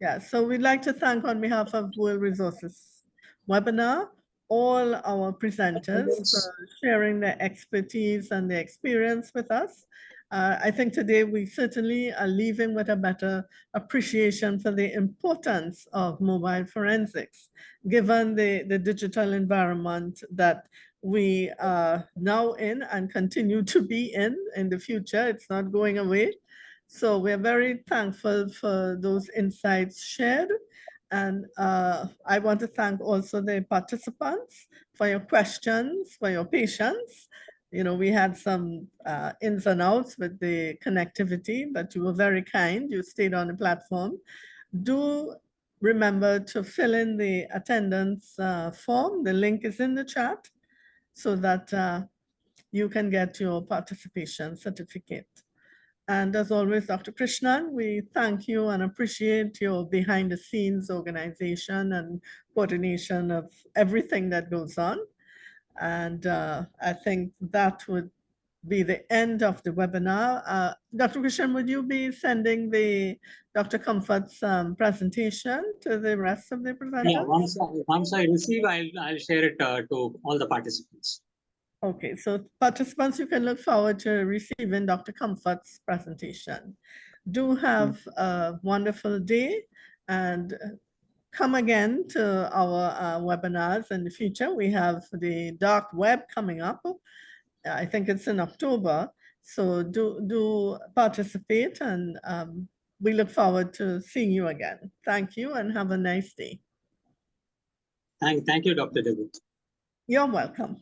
A: Yeah, so we'd like to thank on behalf of World Resources webinar all our presenters for sharing their expertise and their experience with us. I think today we certainly are leaving with a better appreciation for the importance of mobile forensics, given the digital environment that we are now in and continue to be in the future. It's not going away. So we're very thankful for those insights shared. And I want to thank also the participants for your questions, for your patience. We had some ins and outs with the connectivity, but you were very kind. You stayed on the platform. Do remember to fill in the attendance form. The link is in the chat so that you can get your participation certificate. And as always, Dr. Krishnan, we thank you and appreciate your behind the scenes organization and coordination of everything that goes on. And I think that would be the end of the webinar. Dr. Krishnan, would you be sending the Dr. Comfort's presentation to the rest of the presenters?
B: Yeah, once I receive, I'll share it to all the participants.
A: Okay, so participants, you can look forward to receiving Dr. Comfort's presentation. Do have a wonderful day and come again to our webinars in the future. We have the dark web coming up. I think it's in October. So do participate and we look forward to seeing you again. Thank you and have a nice day.
B: Thank you, Dr. Debra.
A: You're welcome.